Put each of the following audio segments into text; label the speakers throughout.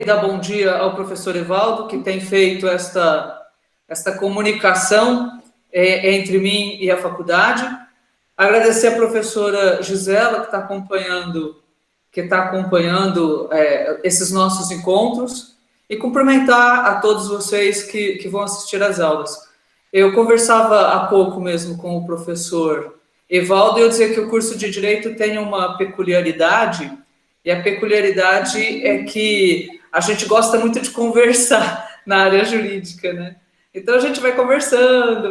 Speaker 1: Dar bom dia ao professor Evaldo, que tem feito esta comunicação entre mim e a faculdade. Agradecer à professora Gisela, que está acompanhando esses nossos encontros, e cumprimentar a todos vocês que vão assistir às aulas. Eu conversava há pouco mesmo com o professor Evaldo, e eu dizia que o curso de Direito tem uma peculiaridade, e a peculiaridade é que a gente gosta muito de conversar na área jurídica, né? Então a gente vai conversando,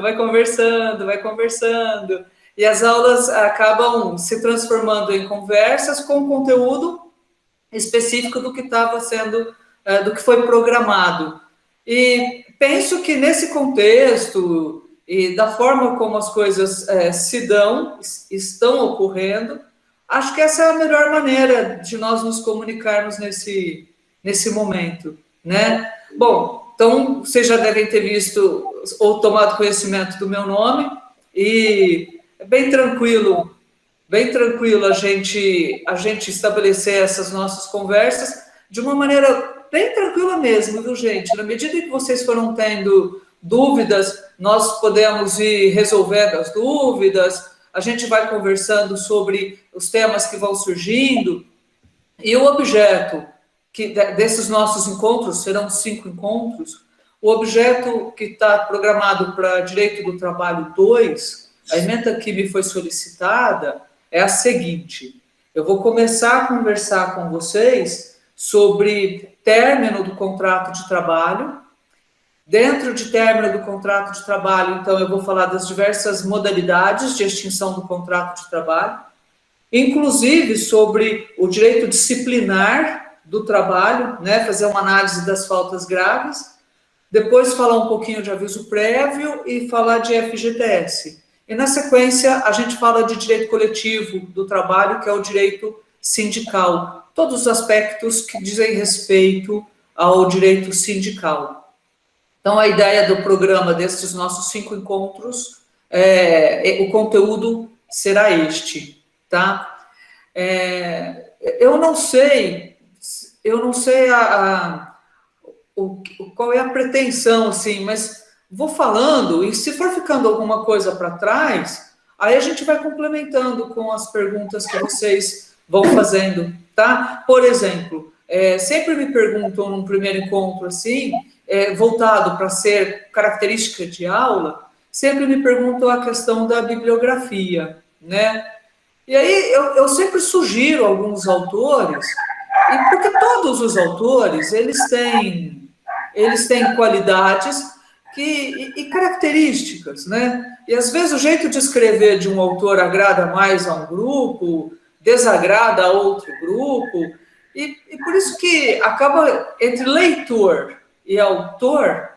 Speaker 1: e as aulas acabam se transformando em conversas com conteúdo específico do que estava sendo, do que foi programado. E penso que nesse contexto e da forma como as coisas estão ocorrendo, acho que essa é a melhor maneira de nós nos comunicarmos nesse momento, né? Bom, então vocês já devem ter visto ou tomado conhecimento do meu nome, e é bem tranquilo a gente estabelecer essas nossas conversas de uma maneira bem tranquila mesmo, viu, gente? Na medida em que vocês foram tendo dúvidas, nós podemos ir resolvendo as dúvidas, a gente vai conversando sobre os temas que vão surgindo, e o objeto desses nossos encontros, serão 5 encontros, o objeto que está programado para Direito do Trabalho 2, a ementa que me foi solicitada, é a seguinte: eu vou começar a conversar com vocês sobre término do contrato de trabalho. Dentro de término do contrato de trabalho, então, eu vou falar das diversas modalidades de extinção do contrato de trabalho, inclusive sobre o direito disciplinar do trabalho, né, fazer uma análise das faltas graves, depois falar um pouquinho de aviso prévio e falar de FGTS. E, na sequência, a gente fala de direito coletivo do trabalho, que é o direito sindical, todos os aspectos que dizem respeito ao direito sindical. Então, a ideia do programa desses nossos 5 encontros, o conteúdo será este, tá? Eu não sei qual é a pretensão, assim, mas vou falando, e se for ficando alguma coisa para trás, aí a gente vai complementando com as perguntas que vocês vão fazendo, tá? Por exemplo, sempre me perguntam num primeiro encontro, assim, voltado para ser característica de aula, sempre me perguntam a questão da bibliografia, né? E aí eu sempre sugiro alguns autores, e porque todos os autores, eles têm qualidades e características, né? E às vezes o jeito de escrever de um autor agrada mais a um grupo, desagrada a outro grupo, e por isso que acaba, entre leitor e autor,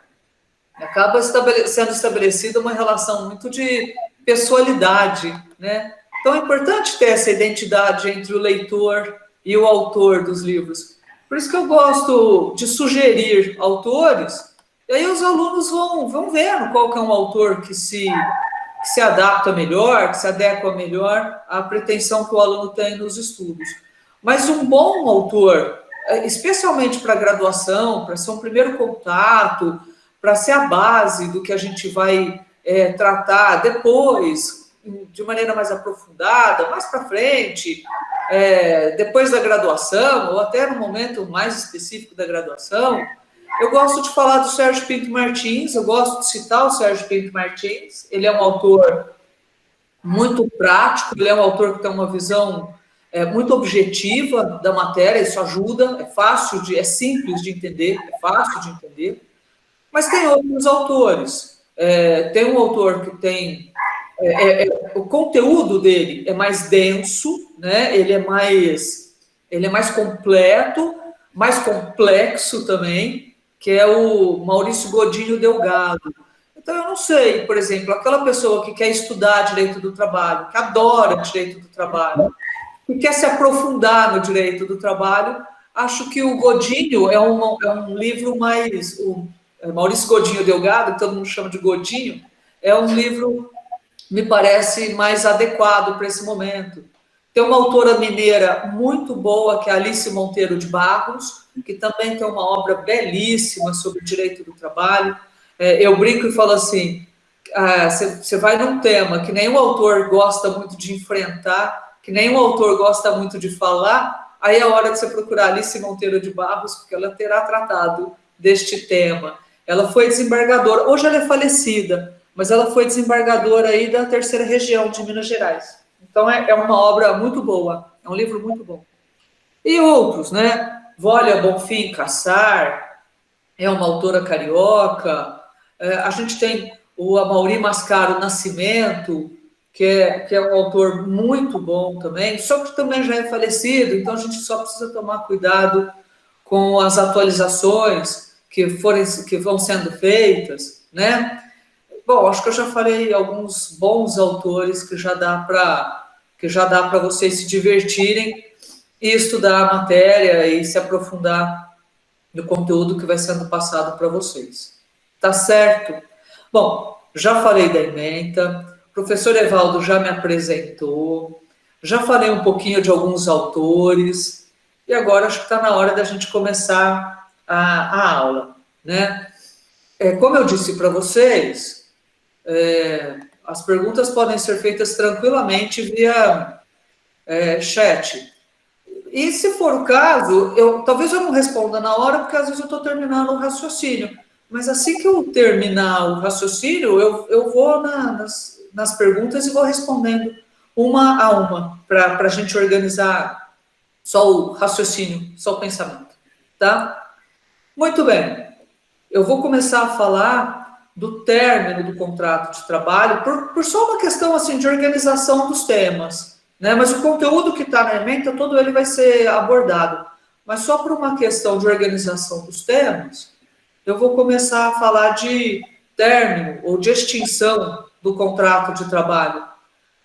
Speaker 1: acaba sendo estabelecida uma relação muito de pessoalidade, né? Então é importante ter essa identidade entre o leitor e o autor dos livros. Por isso que eu gosto de sugerir autores, e aí os alunos vão vendo qual que é um autor que se adapta melhor, que se adequa melhor à pretensão que o aluno tem nos estudos. Mas um bom autor, especialmente para graduação, para ser um primeiro contato, para ser a base do que a gente vai tratar depois, de maneira mais aprofundada, mais para frente, depois da graduação, ou até no momento mais específico da graduação, eu gosto de falar do Sérgio Pinto Martins, eu gosto de citar o Sérgio Pinto Martins. Ele é um autor muito prático, ele é um autor que tem uma visão muito objetiva da matéria, isso ajuda, é simples de entender, é fácil de entender. Mas tem outros autores. Tem um autor que tem... o conteúdo dele é mais denso, né? Ele é mais completo, mais complexo também, que é o Maurício Godinho Delgado. Então, eu não sei, por exemplo, aquela pessoa que quer estudar direito do trabalho, que adora direito do trabalho, que quer se aprofundar no direito do trabalho, acho que o Godinho é um livro mais... Maurício Godinho Delgado, que todo mundo chama de Godinho, é um livro, me parece, mais adequado para esse momento. Tem uma autora mineira muito boa, que é Alice Monteiro de Barros, que também tem uma obra belíssima sobre direito do trabalho. Eu brinco e falo assim, você vai num tema que nenhum autor gosta muito de enfrentar, que nenhum autor gosta muito de falar, aí é hora de você procurar Alice Monteiro de Barros, porque ela terá tratado deste tema. Ela foi desembargadora, hoje ela é falecida, mas ela foi desembargadora aí da terceira região de Minas Gerais. Então é uma obra muito boa, é um livro muito bom. E outros, né? Vólia Bonfim Cassar, é uma autora carioca. A gente tem o Amaury Mascaro Nascimento, que é um autor muito bom também, só que também já é falecido, então a gente só precisa tomar cuidado com as atualizações que vão sendo feitas, né? Bom, acho que eu já falei alguns bons autores que já dá para vocês se divertirem e estudar a matéria e se aprofundar no conteúdo que vai sendo passado para vocês. Tá certo? Bom, já falei da ementa, o professor Evaldo já me apresentou, já falei um pouquinho de alguns autores, e agora acho que está na hora da gente começar a aula, né? Como eu disse para vocês, as perguntas podem ser feitas tranquilamente via chat. E se for o caso, talvez eu não responda na hora, porque às vezes eu estou terminando o raciocínio. Mas assim que eu terminar o raciocínio, eu vou nas perguntas e vou respondendo uma a uma, para a gente organizar só o raciocínio, só o pensamento. Tá? Muito bem. Eu vou começar a falar do término do contrato de trabalho, por só uma questão assim, de organização dos temas. Né? Mas o conteúdo que está na ementa, todo ele vai ser abordado. Mas só por uma questão de organização dos temas, eu vou começar a falar de término ou de extinção do contrato de trabalho.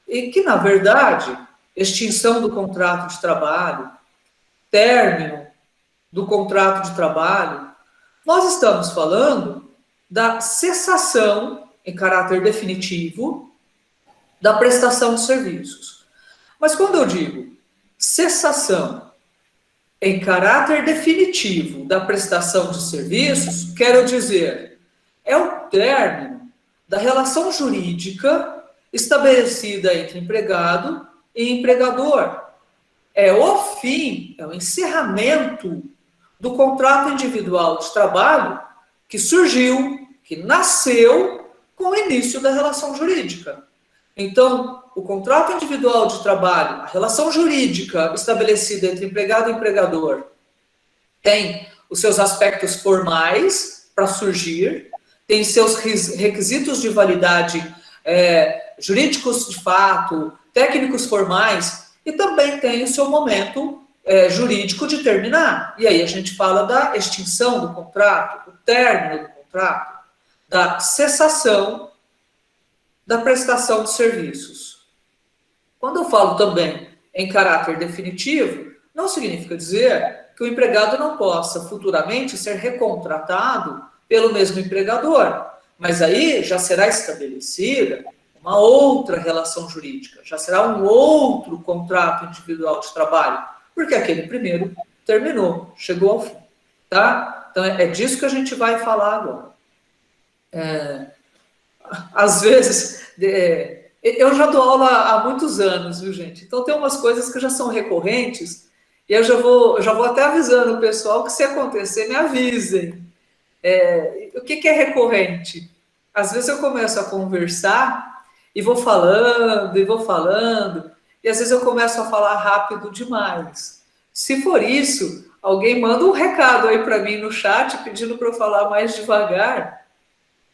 Speaker 1: E que, na verdade, extinção do contrato de trabalho, término do contrato de trabalho, nós estamos falando da cessação, em caráter definitivo, da prestação de serviços. Mas quando eu digo cessação em caráter definitivo da prestação de serviços, quero dizer, é o término da relação jurídica estabelecida entre empregado e empregador. É o fim, é o encerramento do contrato individual de trabalho que surgiu, que nasceu com o início da relação jurídica. Então, o contrato individual de trabalho, a relação jurídica estabelecida entre empregado e empregador, tem os seus aspectos formais para surgir, tem seus requisitos de validade jurídicos de fato, técnicos formais, e também tem o seu momento jurídico de terminar. E aí a gente fala da extinção do contrato, do término do contrato, da cessação da prestação de serviços. Quando eu falo também em caráter definitivo, não significa dizer que o empregado não possa futuramente ser recontratado pelo mesmo empregador, mas aí já será estabelecida uma outra relação jurídica, já será um outro contrato individual de trabalho, porque aquele primeiro terminou, chegou ao fim, tá? Então é disso que a gente vai falar agora. Às vezes, eu já dou aula há muitos anos, viu, gente? Então tem umas coisas que já são recorrentes e eu já vou até avisando o pessoal que se acontecer, me avisem. O que é recorrente? Às vezes eu começo a conversar e vou falando, e às vezes eu começo a falar rápido demais. Se for isso, alguém manda um recado aí para mim no chat pedindo para eu falar mais devagar,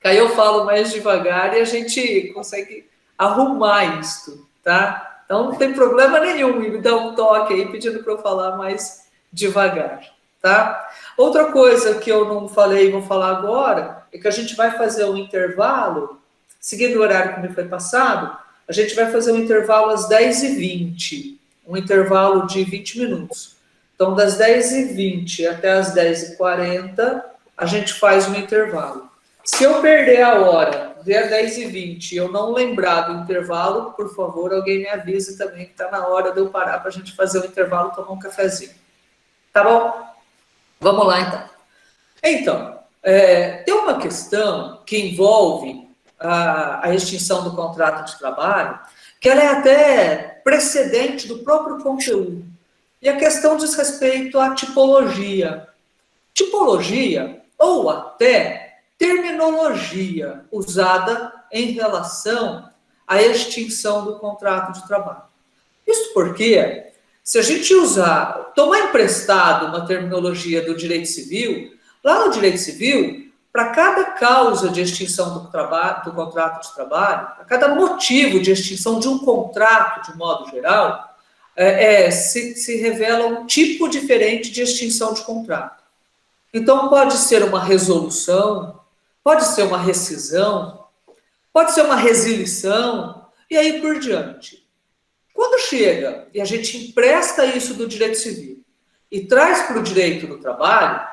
Speaker 1: que aí eu falo mais devagar e a gente consegue arrumar isto, tá? Então não tem problema nenhum em me dar um toque aí pedindo para eu falar mais devagar, tá? Outra coisa que eu não falei e vou falar agora é que a gente vai fazer um intervalo, seguindo o horário que me foi passado, a gente vai fazer um intervalo às 10h20, um intervalo de 20 minutos. Então, das 10h20 até as 10h40, a gente faz um intervalo. Se eu perder a hora der 10h20 e eu não lembrar do intervalo, por favor, alguém me avise também que está na hora de eu parar para a gente fazer o intervalo e tomar um cafezinho. Tá bom? Vamos lá, então. Então, tem uma questão que envolve a extinção do contrato de trabalho, que ela é até precedente do próprio conteúdo. E a questão diz respeito à tipologia. Tipologia, ou até terminologia usada em relação à extinção do contrato de trabalho. Isso porque, se a gente tomar emprestado uma terminologia do direito civil, lá no direito civil, para cada causa de extinção do contrato de trabalho, para cada motivo de extinção de um contrato, de modo geral, se revela um tipo diferente de extinção de contrato. Então, pode ser uma resolução, pode ser uma rescisão, pode ser uma resilição, e aí por diante. Quando chega e a gente empresta isso do direito civil e traz para o direito do trabalho,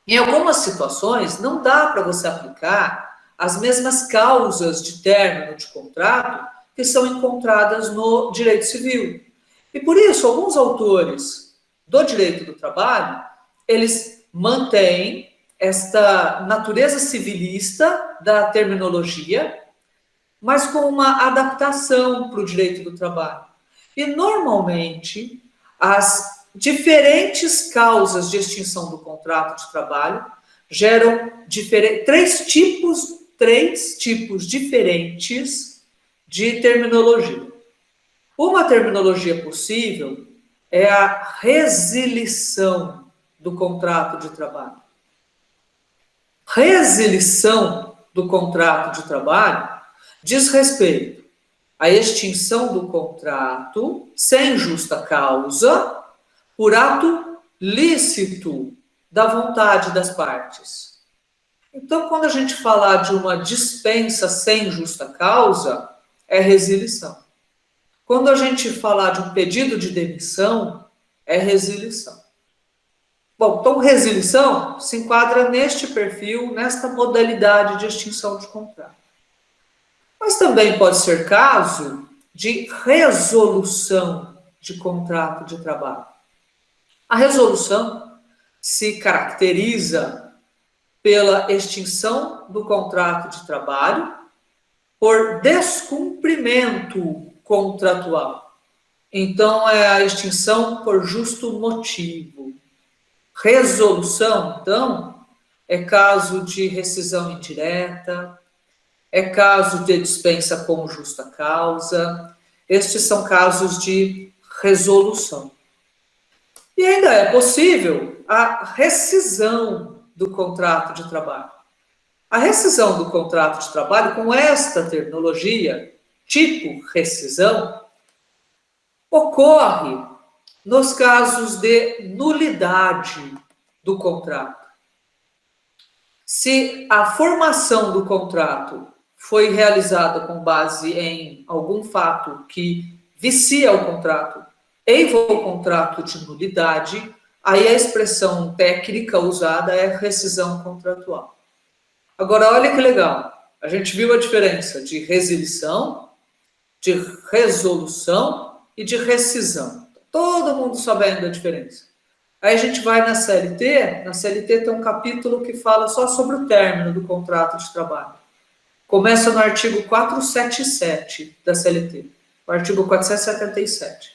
Speaker 1: em algumas situações não dá para você aplicar as mesmas causas de término de contrato que são encontradas no direito civil. E por isso, alguns autores do direito do trabalho, eles mantêm esta natureza civilista da terminologia, mas com uma adaptação para o direito do trabalho. E, normalmente, as diferentes causas de extinção do contrato de trabalho geram três tipos diferentes de terminologia. Uma terminologia possível é a resilição do contrato de trabalho. Resilição do contrato de trabalho diz respeito à extinção do contrato sem justa causa por ato lícito da vontade das partes. Então, quando a gente falar de uma dispensa sem justa causa, é resilição. Quando a gente falar de um pedido de demissão, é resilição. Bom, então resilição se enquadra neste perfil, nesta modalidade de extinção de contrato. Mas também pode ser caso de resolução de contrato de trabalho. A resolução se caracteriza pela extinção do contrato de trabalho por descumprimento contratual. Então, é a extinção por justo motivo. Resolução, então, é caso de rescisão indireta, é caso de dispensa com justa causa. Estes são casos de resolução. E ainda é possível a rescisão do contrato de trabalho. A rescisão do contrato de trabalho, com esta terminologia, tipo rescisão, ocorre nos casos de nulidade do contrato. Se a formação do contrato foi realizada com base em algum fato que vicia o contrato, eiva o contrato de nulidade, aí a expressão técnica usada é rescisão contratual. Agora, olha que legal. A gente viu a diferença de resilição, de resolução e de rescisão. Todo mundo sabendo a diferença. Aí a gente vai na CLT tem um capítulo que fala só sobre o término do contrato de trabalho. Começa no artigo 477 da CLT, o artigo 477.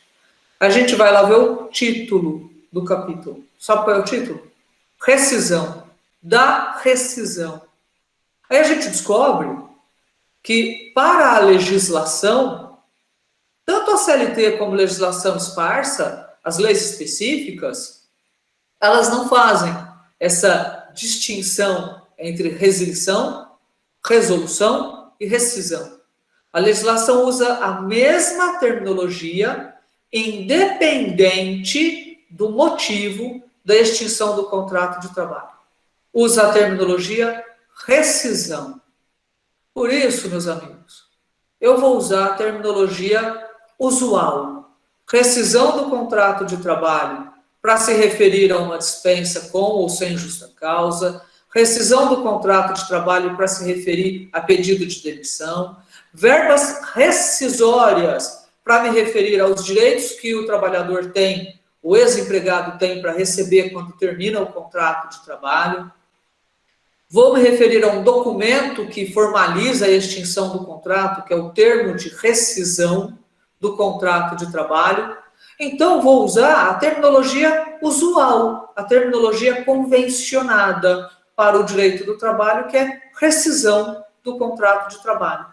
Speaker 1: A gente vai lá ver o título do capítulo. Sabe qual é o título? Rescisão. Da rescisão. Aí a gente descobre que para a legislação, tanto a CLT como a legislação esparsa, as leis específicas, elas não fazem essa distinção entre resilição, resolução e rescisão. A legislação usa a mesma terminologia, independente do motivo da extinção do contrato de trabalho. Usa a terminologia rescisão. Por isso, meus amigos, eu vou usar a terminologia usual. Rescisão do contrato de trabalho para se referir a uma dispensa com ou sem justa causa. rescisão do contrato de trabalho para se referir a pedido de demissão, verbas rescisórias para me referir aos direitos que o trabalhador tem, o ex-empregado tem para receber quando termina o contrato de trabalho. Vou me referir a um documento que formaliza a extinção do contrato, que é o termo de rescisão do contrato de trabalho. Então, vou usar a terminologia usual, a terminologia convencionada para o direito do trabalho, que é rescisão do contrato de trabalho.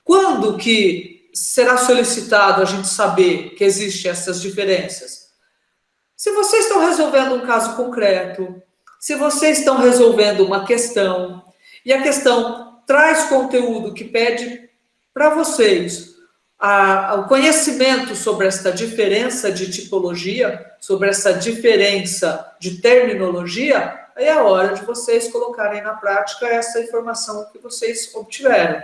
Speaker 1: Quando que será solicitado a gente saber que existem essas diferenças? Se vocês estão resolvendo um caso concreto, se vocês estão resolvendo uma questão, e a questão traz conteúdo que pede para vocês o conhecimento sobre esta diferença de tipologia, sobre essa diferença de terminologia, aí é a hora de vocês colocarem na prática essa informação que vocês obtiveram.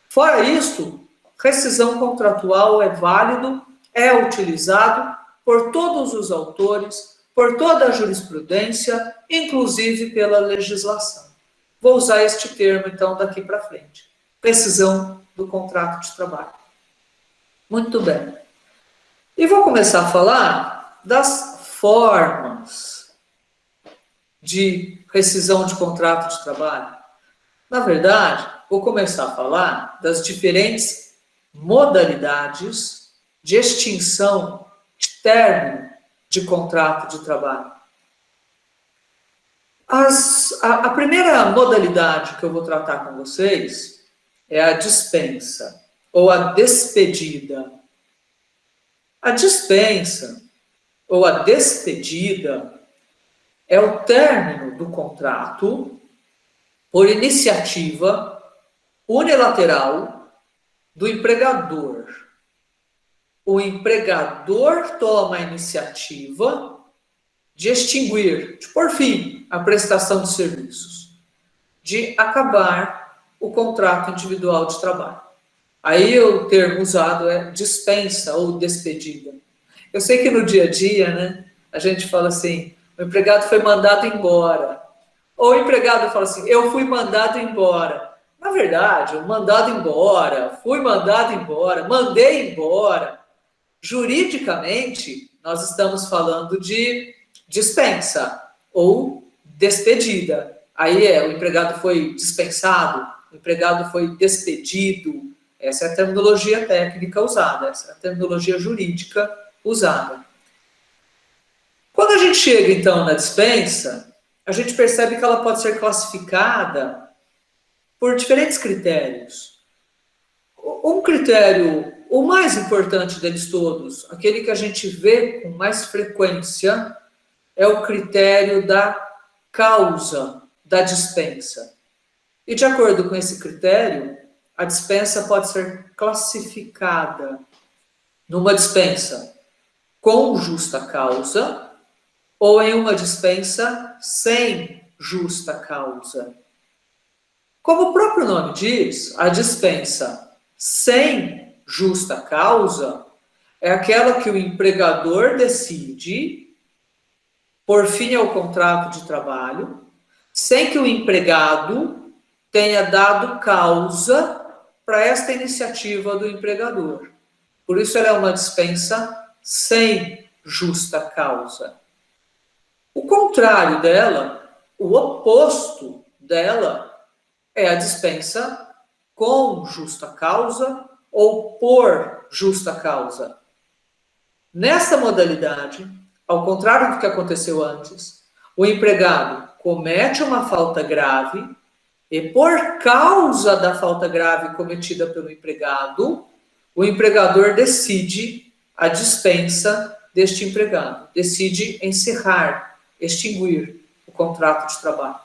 Speaker 1: Fora isso, rescisão contratual é válido, é utilizado por todos os autores, por toda a jurisprudência, inclusive pela legislação. Vou usar este termo, então, daqui para frente. Rescisão do contrato de trabalho. Muito bem. E vou começar a falar das formas de rescisão de contrato de trabalho. Na verdade, vou começar a falar das diferentes modalidades de extinção de término de contrato de trabalho. A primeira modalidade que eu vou tratar com vocês é a dispensa ou a despedida. A dispensa ou a despedida é o término do contrato por iniciativa unilateral do empregador. O empregador toma a iniciativa de extinguir, de pôr fim à prestação de serviços, de acabar o contrato individual de trabalho. Aí o termo usado é dispensa ou despedida. Eu sei que no dia a dia, né, a gente fala assim, o empregado foi mandado embora. Ou o empregado fala assim, eu fui mandado embora. Na verdade, o mandado embora, fui mandado embora, mandei embora. Juridicamente, nós estamos falando de dispensa ou despedida. Aí o empregado foi dispensado, o empregado foi despedido. Essa é a terminologia técnica usada, essa é a terminologia jurídica usada. Quando a gente chega, então, na dispensa, a gente percebe que ela pode ser classificada por diferentes critérios. Um critério, o mais importante deles todos, aquele que a gente vê com mais frequência, é o critério da causa da dispensa. E de acordo com esse critério, a dispensa pode ser classificada numa dispensa com justa causa ou em uma dispensa sem justa causa. Como o próprio nome diz, a dispensa sem justa causa é aquela que o empregador decide por fim ao contrato de trabalho, sem que o empregado tenha dado causa para esta iniciativa do empregador. Por isso ela é uma dispensa sem justa causa. O contrário dela, o oposto dela, é a dispensa com justa causa ou por justa causa. Nessa modalidade, ao contrário do que aconteceu antes, o empregado comete uma falta grave e, por causa da falta grave cometida pelo empregado, o empregador decide a dispensa deste empregado, decide encerrar, extinguir o contrato de trabalho.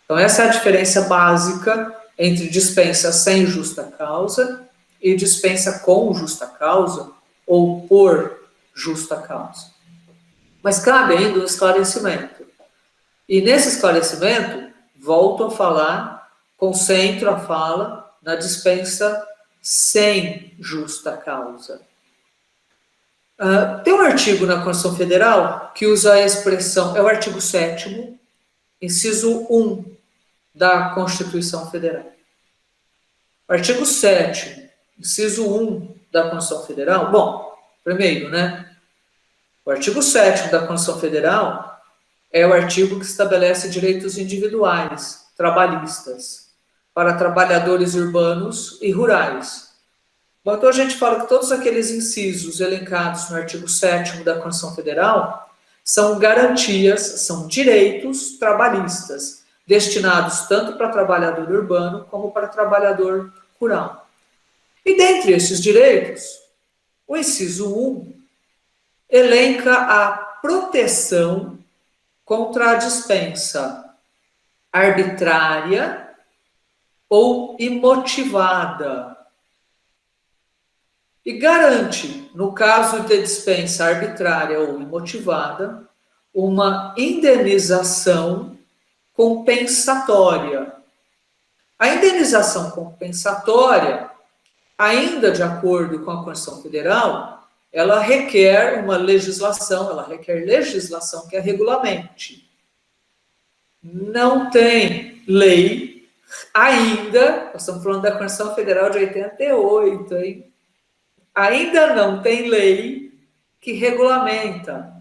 Speaker 1: Então, essa é a diferença básica entre dispensa sem justa causa e dispensa com justa causa ou por justa causa. Mas cabe ainda um esclarecimento. E nesse esclarecimento, volto a falar, concentro a fala na dispensa sem justa causa. Tem um artigo na Constituição Federal que usa a expressão, é o artigo 7º, inciso 1, da Constituição Federal. O artigo 7º, inciso 1 da Constituição Federal, bom, primeiro, né? O artigo 7º da Constituição Federal é o artigo que estabelece direitos individuais, trabalhistas, para trabalhadores urbanos e rurais. Bom, então a gente fala que todos aqueles incisos elencados no artigo 7º da Constituição Federal são garantias, são direitos trabalhistas, destinados tanto para trabalhador urbano como para trabalhador rural. E dentre esses direitos, o inciso 1 elenca a proteção contra a dispensa arbitrária ou imotivada. E garante, no caso de dispensa arbitrária ou imotivada, uma indenização compensatória. A indenização compensatória, ainda de acordo com a Constituição Federal, ela requer uma legislação, ela requer legislação que a regulamente. Não tem lei ainda, nós estamos falando da Constituição Federal de 88, hein? Ainda não tem lei que regulamenta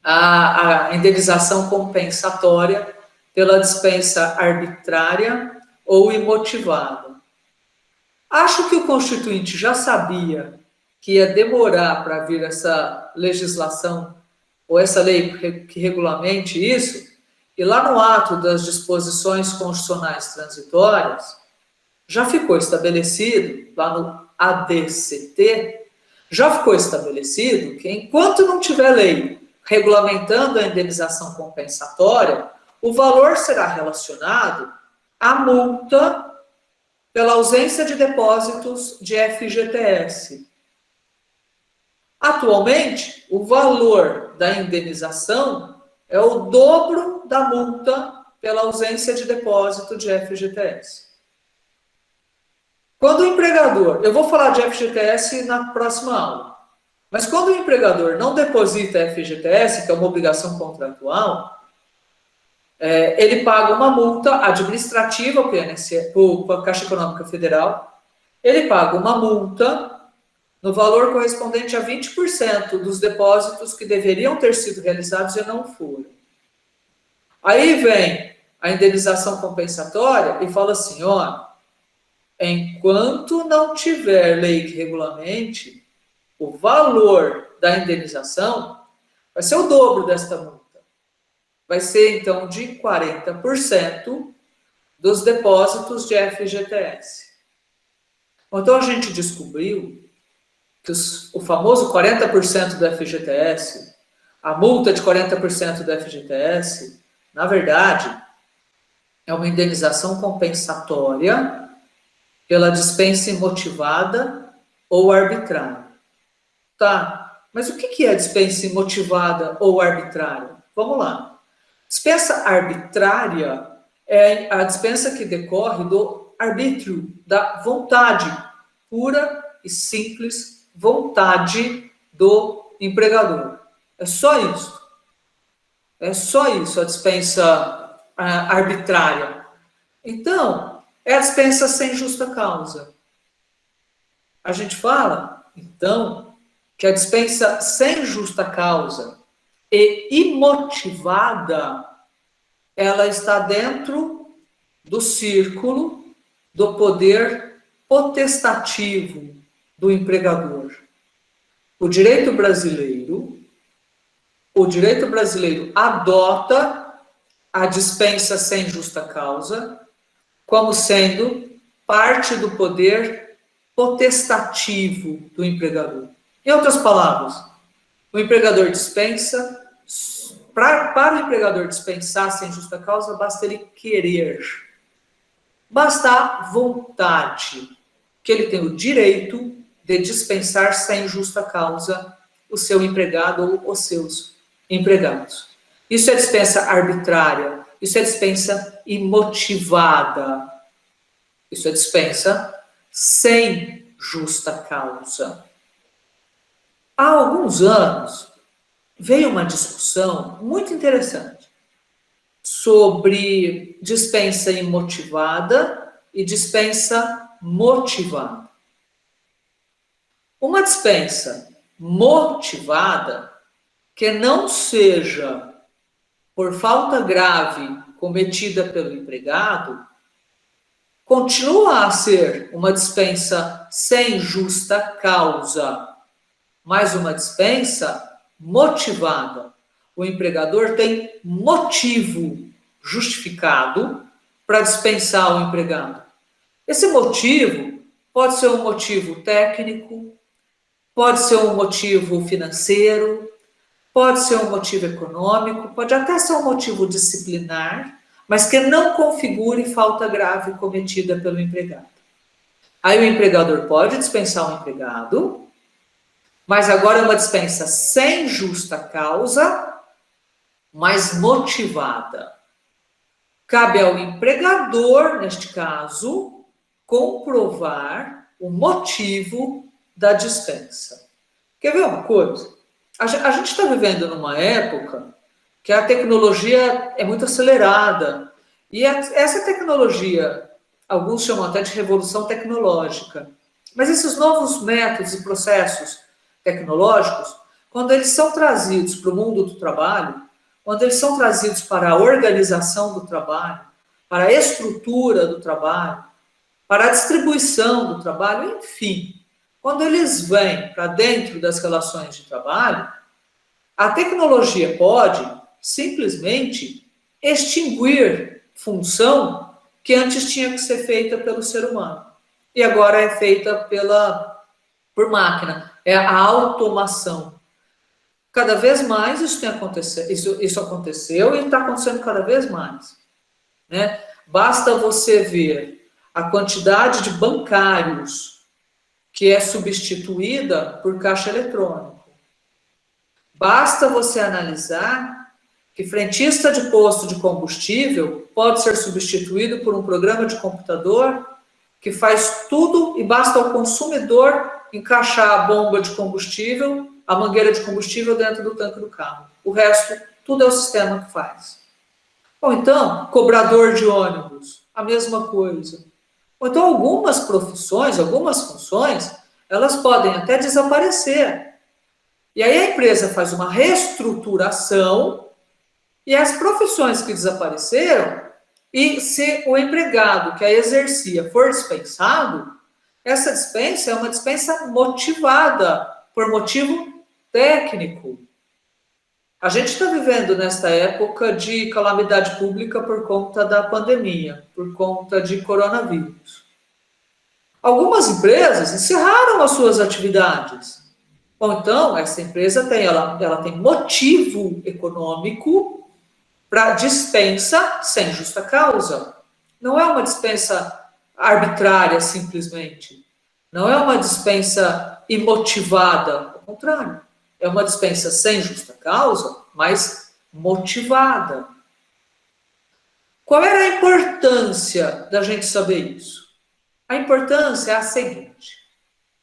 Speaker 1: a indenização compensatória pela dispensa arbitrária ou imotivada. Acho que o Constituinte já sabia que ia demorar para vir essa legislação ou essa lei que regulamente isso, e lá no ato das disposições constitucionais transitórias, já ficou estabelecido, lá no ADCT, já ficou estabelecido que enquanto não tiver lei regulamentando a indenização compensatória, o valor será relacionado à multa pela ausência de depósitos de FGTS. Atualmente, o valor da indenização é o dobro da multa pela ausência de depósito de FGTS. Quando o empregador, eu vou falar de FGTS na próxima aula, mas quando o empregador não deposita FGTS, que é uma obrigação contratual, ele paga uma multa administrativa para a Caixa Econômica Federal, ele paga uma multa no valor correspondente a 20% dos depósitos que deveriam ter sido realizados e não foram. Aí vem a indenização compensatória e fala assim, ó, enquanto não tiver lei que regulamente, o valor da indenização vai ser o dobro desta multa. Vai ser, então, de 40% dos depósitos de FGTS. Então, a gente descobriu que o famoso 40% do FGTS, a multa de 40% do FGTS, na verdade, é uma indenização compensatória pela dispensa imotivada ou arbitrária. Tá, mas o que é dispensa imotivada ou arbitrária? Vamos lá. Dispensa arbitrária é a dispensa que decorre do arbítrio, da vontade, pura e simples vontade do empregador. É só isso. É só isso, a dispensa arbitrária. Então, é a dispensa sem justa causa. A gente fala, então, que a dispensa sem justa causa e imotivada, ela está dentro do círculo do poder potestativo do empregador. O direito brasileiro adota a dispensa sem justa causa como sendo parte do poder potestativo do empregador. Em outras palavras, o empregador dispensa, para o empregador dispensar sem justa causa, basta ele querer. Basta a vontade, que ele tem o direito de dispensar sem justa causa o seu empregado ou os seus empregados. Isso é dispensa arbitrária, isso é dispensa imotivada, isso é dispensa sem justa causa. Há alguns anos, veio uma discussão muito interessante sobre dispensa imotivada e dispensa motivada. Uma dispensa motivada, que não seja por falta grave cometida pelo empregado, continua a ser uma dispensa sem justa causa, mas uma dispensa motivada. O empregador tem motivo justificado para dispensar o empregado. Esse motivo pode ser um motivo técnico, pode ser um motivo financeiro, pode ser um motivo econômico, pode até ser um motivo disciplinar, mas que não configure falta grave cometida pelo empregado. Aí o empregador pode dispensar o empregado, mas agora é uma dispensa sem justa causa, mas motivada. Cabe ao empregador, neste caso, comprovar o motivo da dispensa. Quer ver uma coisa? A gente está vivendo numa época que a tecnologia é muito acelerada. E essa tecnologia, alguns chamam até de revolução tecnológica. Mas esses novos métodos e processos tecnológicos, quando eles são trazidos para o mundo do trabalho, quando eles são trazidos para a organização do trabalho, para a estrutura do trabalho, para a distribuição do trabalho, enfim, quando eles vêm para dentro das relações de trabalho, a tecnologia pode simplesmente extinguir função que antes tinha que ser feita pelo ser humano e agora é feita por máquina. É a automação. Cada vez mais isso tem acontecido, isso aconteceu e está acontecendo cada vez mais, né? Basta você ver a quantidade de bancários que é substituída por caixa eletrônico. Basta você analisar que frentista de posto de combustível pode ser substituído por um programa de computador que faz tudo e basta ao consumidor encaixar a bomba de combustível, a mangueira de combustível dentro do tanque do carro. O resto, tudo é o sistema que faz. Ou então, cobrador de ônibus, a mesma coisa. Ou então, algumas profissões, algumas funções, elas podem até desaparecer. E aí a empresa faz uma reestruturação e as profissões que desapareceram, e se o empregado que a exercia for dispensado, essa dispensa é uma dispensa motivada, por motivo técnico. A gente está vivendo nesta época de calamidade pública por conta da pandemia, por conta de coronavírus. Algumas empresas encerraram as suas atividades. Ou então, essa empresa ela tem motivo econômico para dispensa sem justa causa. Não é uma dispensa arbitrária, simplesmente. Não é uma dispensa imotivada. Ao contrário, é uma dispensa sem justa causa, mas motivada. Qual era a importância da gente saber isso? A importância é a seguinte.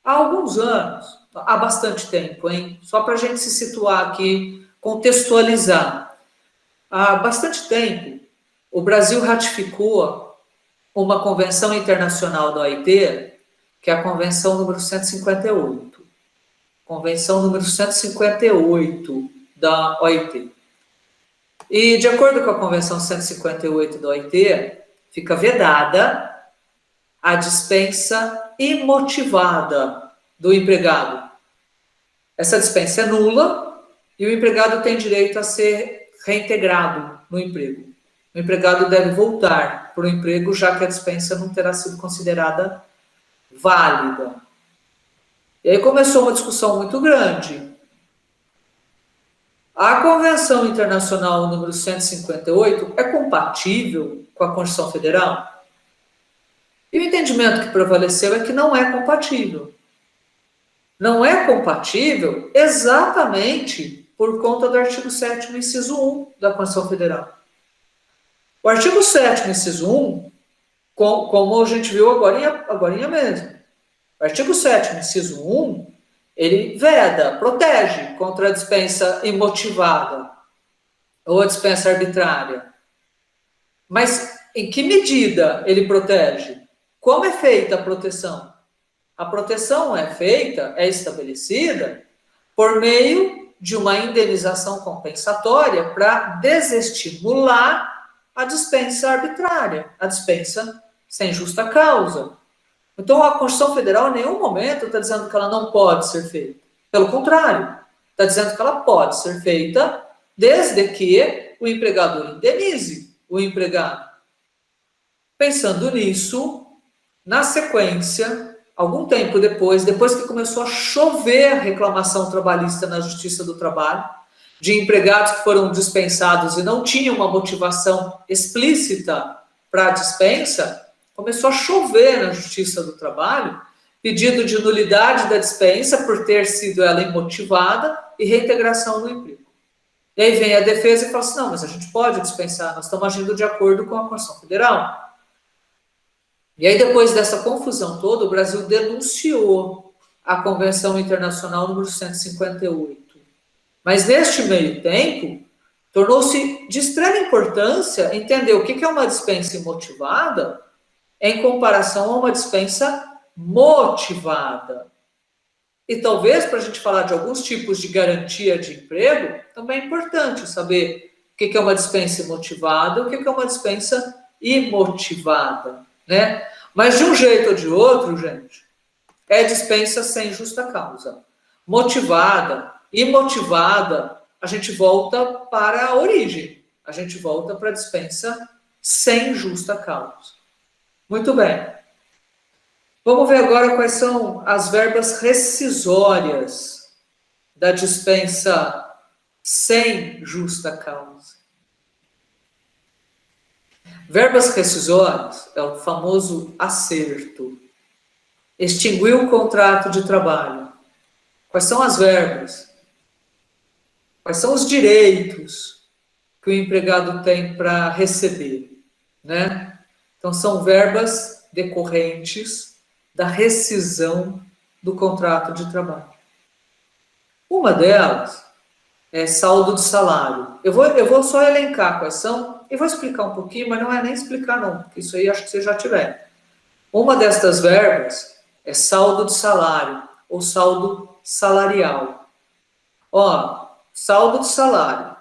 Speaker 1: Há alguns anos, há bastante tempo, hein? Só para a gente se situar aqui, contextualizar. Há bastante tempo, o Brasil ratificou uma convenção internacional da OIT, que é a Convenção número 158. Convenção número 158 da OIT. E, de acordo com a Convenção 158 da OIT, fica vedada a dispensa imotivada do empregado. Essa dispensa é nula e o empregado tem direito a ser reintegrado no emprego. O empregado deve voltar para o emprego, já que a dispensa não terá sido considerada válida. E aí começou uma discussão muito grande. A Convenção Internacional número 158 é compatível com a Constituição Federal? E o entendimento que prevaleceu é que não é compatível. Não é compatível exatamente por conta do artigo 7º, inciso 1 da Constituição Federal. O artigo 7º, inciso 1, como a gente viu agorinha mesmo, o artigo 7º, inciso 1, ele veda, protege contra a dispensa imotivada ou a dispensa arbitrária. Mas em que medida ele protege? Como é feita a proteção? A proteção é feita, é estabelecida por meio de uma indenização compensatória para desestimular a dispensa arbitrária, a dispensa sem justa causa. Então, a Constituição Federal, em nenhum momento, está dizendo que ela não pode ser feita. Pelo contrário, está dizendo que ela pode ser feita desde que o empregador indenize o empregado. Pensando nisso, na sequência, algum tempo depois que começou a chover reclamação trabalhista na Justiça do Trabalho, de empregados que foram dispensados e não tinham uma motivação explícita para a dispensa, começou a chover na Justiça do Trabalho pedido de nulidade da dispensa por ter sido ela imotivada e reintegração no emprego. E aí vem a defesa e fala assim, não, mas a gente pode dispensar, nós estamos agindo de acordo com a Constituição Federal. E aí, depois dessa confusão toda, o Brasil denunciou a Convenção Internacional número 158. Mas, neste meio tempo, tornou-se de extrema importância entender o que é uma dispensa imotivada em comparação a uma dispensa motivada. E talvez, para a gente falar de alguns tipos de garantia de emprego, também é importante saber o que é uma dispensa imotivada e o que é uma dispensa imotivada, né? Mas de um jeito ou de outro, gente, é dispensa sem justa causa. Motivada, imotivada, a gente volta para a origem. A gente volta para a dispensa sem justa causa. Muito bem. Vamos ver agora quais são as verbas rescisórias da dispensa sem justa causa. Verbas rescisórias é o famoso acerto. Extinguir o contrato de trabalho. Quais são as verbas? Quais são os direitos que o empregado tem para receber, né? Então, são verbas decorrentes da rescisão do contrato de trabalho. Uma delas é saldo de salário. Eu vou só elencar quais são, e vou explicar um pouquinho, mas não é nem explicar não, porque isso aí acho que você já tiver. Uma destas verbas é saldo de salário, ou saldo salarial. Ó, saldo de salário.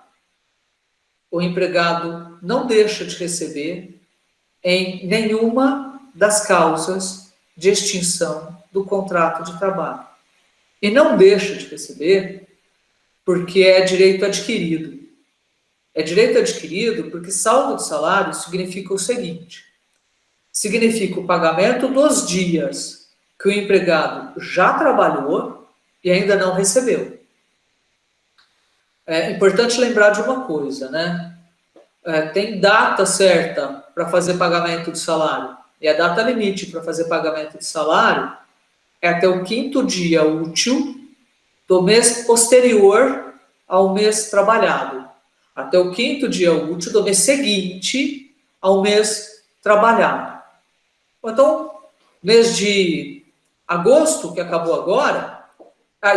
Speaker 1: O empregado não deixa de receber em nenhuma das causas de extinção do contrato de trabalho. E não deixa de receber porque é direito adquirido. É direito adquirido porque saldo de salário significa o seguinte: significa o pagamento dos dias que o empregado já trabalhou e ainda não recebeu. É importante lembrar de uma coisa, né? Tem data certa para fazer pagamento de salário. E a data limite para fazer pagamento de salário é até o 5º dia útil do mês posterior ao mês trabalhado. Até o 5º dia útil do mês seguinte ao mês trabalhado. Então, mês de agosto, que acabou agora,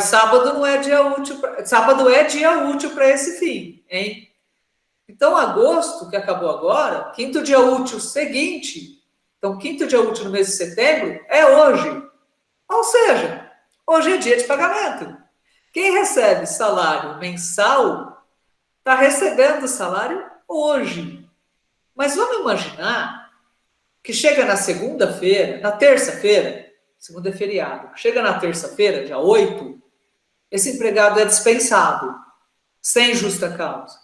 Speaker 1: sábado não é dia útil, sábado é dia útil para esse fim, hein? Então, agosto, que acabou agora, 5º dia útil seguinte, então 5º dia útil no mês de setembro é hoje. Ou seja, hoje é dia de pagamento. Quem recebe salário mensal está recebendo salário hoje. Mas vamos imaginar que chega na segunda-feira, na terça-feira, segunda é feriado, chega na terça-feira, dia 8, esse empregado é dispensado, sem justa causa.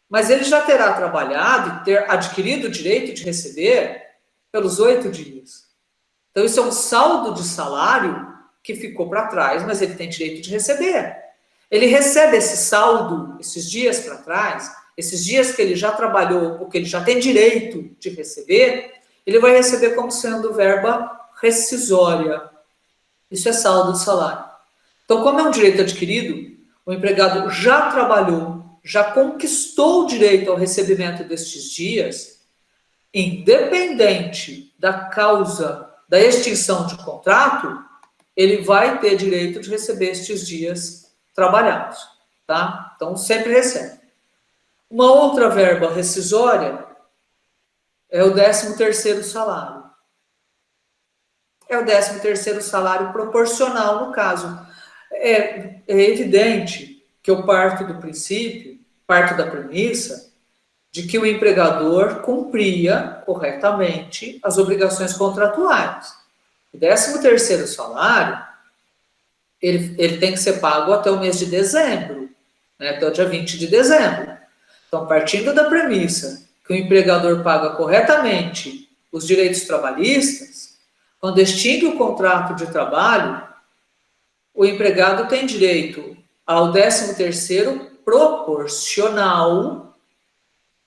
Speaker 1: Mas ele já terá trabalhado e ter adquirido o direito de receber pelos 8 dias. Então, isso é um saldo de salário que ficou para trás, mas ele tem direito de receber. Ele recebe esse saldo, esses dias para trás, esses dias que ele já trabalhou, ou que ele já tem direito de receber, ele vai receber como sendo verba rescisória. Isso é saldo de salário. Então, como é um direito adquirido, o empregado já trabalhou, já conquistou o direito ao recebimento destes dias, independente da causa da extinção de contrato, ele vai ter direito de receber estes dias trabalhados, tá? Então, sempre recebe. Uma outra verba rescisória é o 13º salário. É o 13º salário proporcional, no caso. É evidente que eu parto do princípio, parto da premissa, de que o empregador cumpria corretamente as obrigações contratuais. O 13º salário, ele tem que ser pago até o mês de dezembro, né, até o dia 20 de dezembro. Então, partindo da premissa que o empregador paga corretamente os direitos trabalhistas, quando extingue o contrato de trabalho, o empregado tem direito ao 13º proporcional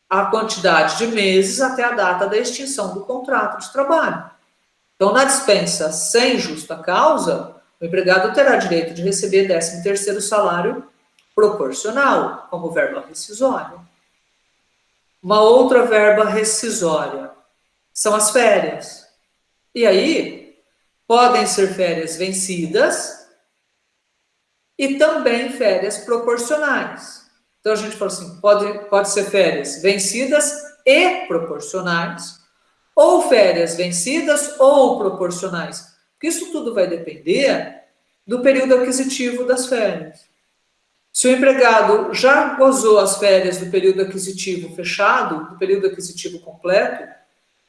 Speaker 1: à quantidade de meses até a data da extinção do contrato de trabalho. Então, na dispensa sem justa causa, o empregado terá direito de receber 13º salário proporcional, como verba rescisória. Uma outra verba rescisória são as férias. E aí, podem ser férias vencidas e também férias proporcionais. Então, a gente fala assim, pode ser férias vencidas e proporcionais, ou férias vencidas ou proporcionais. Porque isso tudo vai depender do período aquisitivo das férias. Se o empregado já gozou as férias do período aquisitivo fechado, do período aquisitivo completo,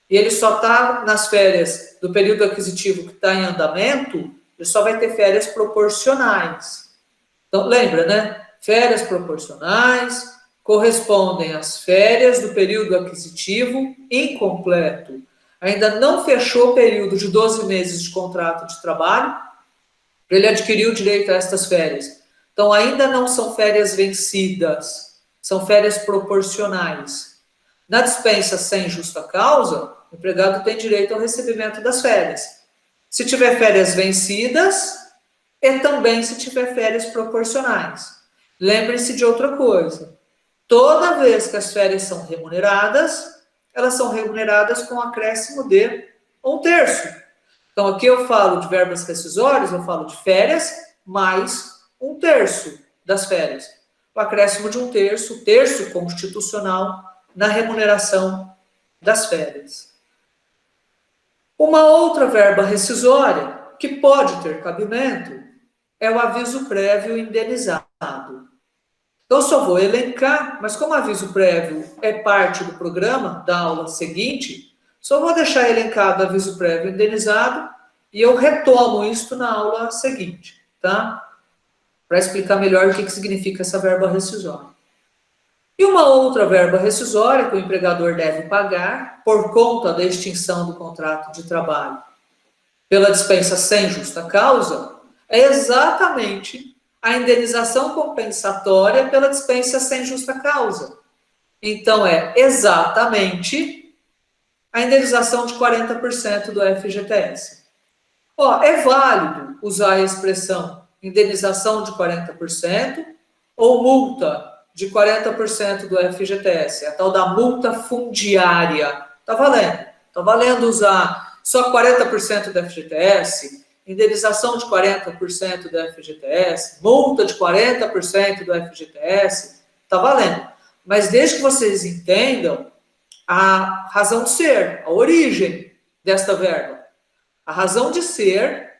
Speaker 1: e ele só está nas férias do período aquisitivo que está em andamento, ele só vai ter férias proporcionais. Então, lembra, né? Férias proporcionais correspondem às férias do período aquisitivo incompleto. Ainda não fechou o período de 12 meses de contrato de trabalho, para ele adquirir o direito a estas férias. Então, ainda não são férias vencidas, são férias proporcionais. Na dispensa sem justa causa, o empregado tem direito ao recebimento das férias. Se tiver férias vencidas, e também se tiver férias proporcionais. Lembre-se de outra coisa. Toda vez que as férias são remuneradas, elas são remuneradas com acréscimo de 1/3. Então, aqui eu falo de verbas rescisórias, eu falo de férias mais 1/3 das férias. O acréscimo de 1/3, o terço constitucional na remuneração das férias. Uma outra verba rescisória que pode ter cabimento é o aviso prévio indenizado. Então, eu só vou elencar, mas como aviso prévio é parte do programa da aula seguinte, só vou deixar elencado aviso prévio indenizado e eu retomo isso na aula seguinte, tá? Para explicar melhor o que significa essa verba rescisória. E uma outra verba rescisória que o empregador deve pagar por conta da extinção do contrato de trabalho pela dispensa sem justa causa é exatamente a indenização compensatória pela dispensa sem justa causa. Então, é exatamente a indenização de 40% do FGTS. É válido usar a expressão indenização de 40% ou multa de 40% do FGTS, a tal da multa fundiária. Tá valendo. Tá valendo usar só 40% do FGTS, indenização de 40% do FGTS, multa de 40% do FGTS, tá valendo. Mas desde que vocês entendam a razão de ser, a origem desta verba. A razão de ser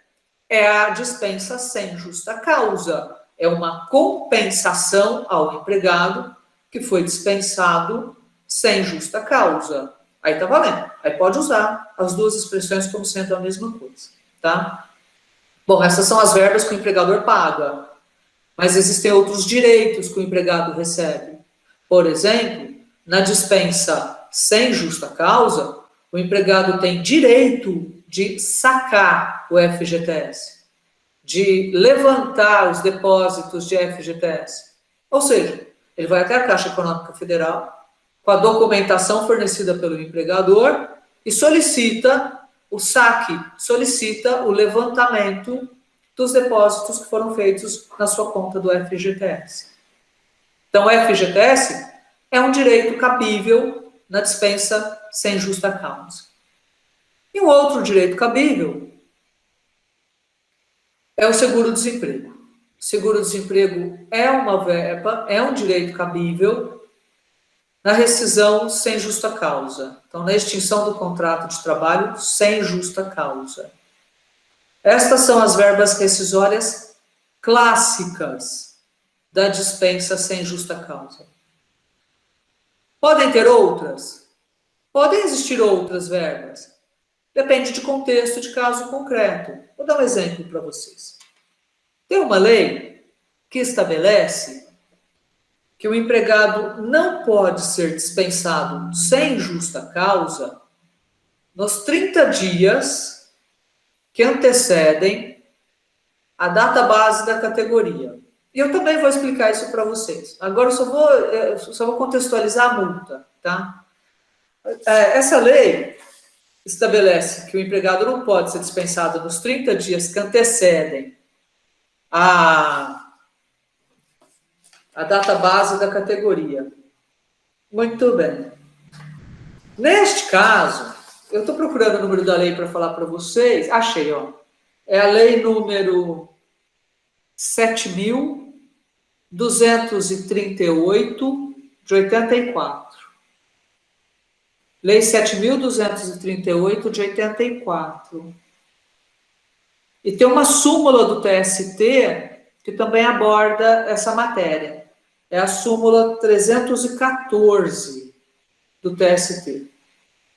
Speaker 1: é a dispensa sem justa causa. É uma compensação ao empregado que foi dispensado sem justa causa. Aí tá valendo. Aí pode usar as duas expressões como sendo a mesma coisa, tá? Bom, essas são as verbas que o empregador paga. Mas existem outros direitos que o empregado recebe. Por exemplo, na dispensa sem justa causa, o empregado tem direito de sacar o FGTS, de levantar os depósitos de FGTS. Ou seja, ele vai até a Caixa Econômica Federal, com a documentação fornecida pelo empregador, e solicita o saque, solicita o levantamento dos depósitos que foram feitos na sua conta do FGTS. Então, o FGTS é um direito cabível na dispensa sem justa causa. E um outro direito cabível é o seguro-desemprego. Seguro-desemprego é uma verba, é um direito cabível na rescisão sem justa causa. Então, na extinção do contrato de trabalho sem justa causa. Estas são as verbas rescisórias clássicas da dispensa sem justa causa. Podem ter outras? Podem existir outras verbas. Depende de contexto, de caso concreto. Vou dar um exemplo para vocês. Tem uma lei que estabelece que o empregado não pode ser dispensado sem justa causa nos 30 dias que antecedem a data base da categoria. E eu também vou explicar isso para vocês. Agora eu só vou contextualizar a multa, tá? Essa lei estabelece que o empregado não pode ser dispensado nos 30 dias que antecedem a data base da categoria. Muito bem. Neste caso, eu estou procurando o número da lei para falar para vocês. Achei, ó. É a lei número 7.238 de 84. Lei 7.238 de 84. E tem uma súmula do TST que também aborda essa matéria. É a súmula 314 do TST.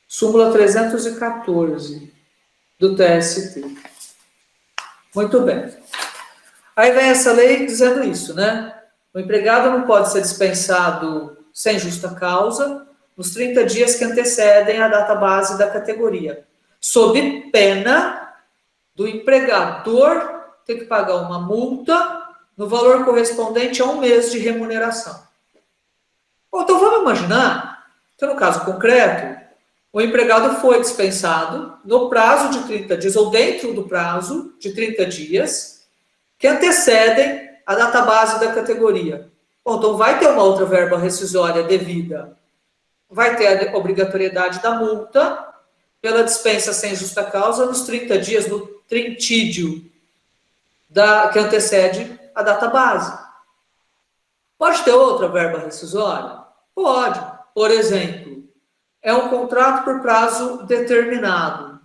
Speaker 1: Súmula 314 do TST. Muito bem. Aí vem essa lei dizendo isso, né? O empregado não pode ser dispensado sem justa causa nos 30 dias que antecedem a data base da categoria, sob pena do empregador ter que pagar uma multa no valor correspondente a 1 mês de remuneração. Bom, então vamos imaginar que no caso concreto, o empregado foi dispensado no prazo de 30 dias, ou dentro do prazo de 30 dias, que antecedem a data base da categoria. Bom, então vai ter uma outra verba rescisória devida. Vai ter a obrigatoriedade da multa pela dispensa sem justa causa nos 30 dias, no trintídio que antecede a data base. Pode ter outra verba rescisória? Pode. Por exemplo, é um contrato por prazo determinado,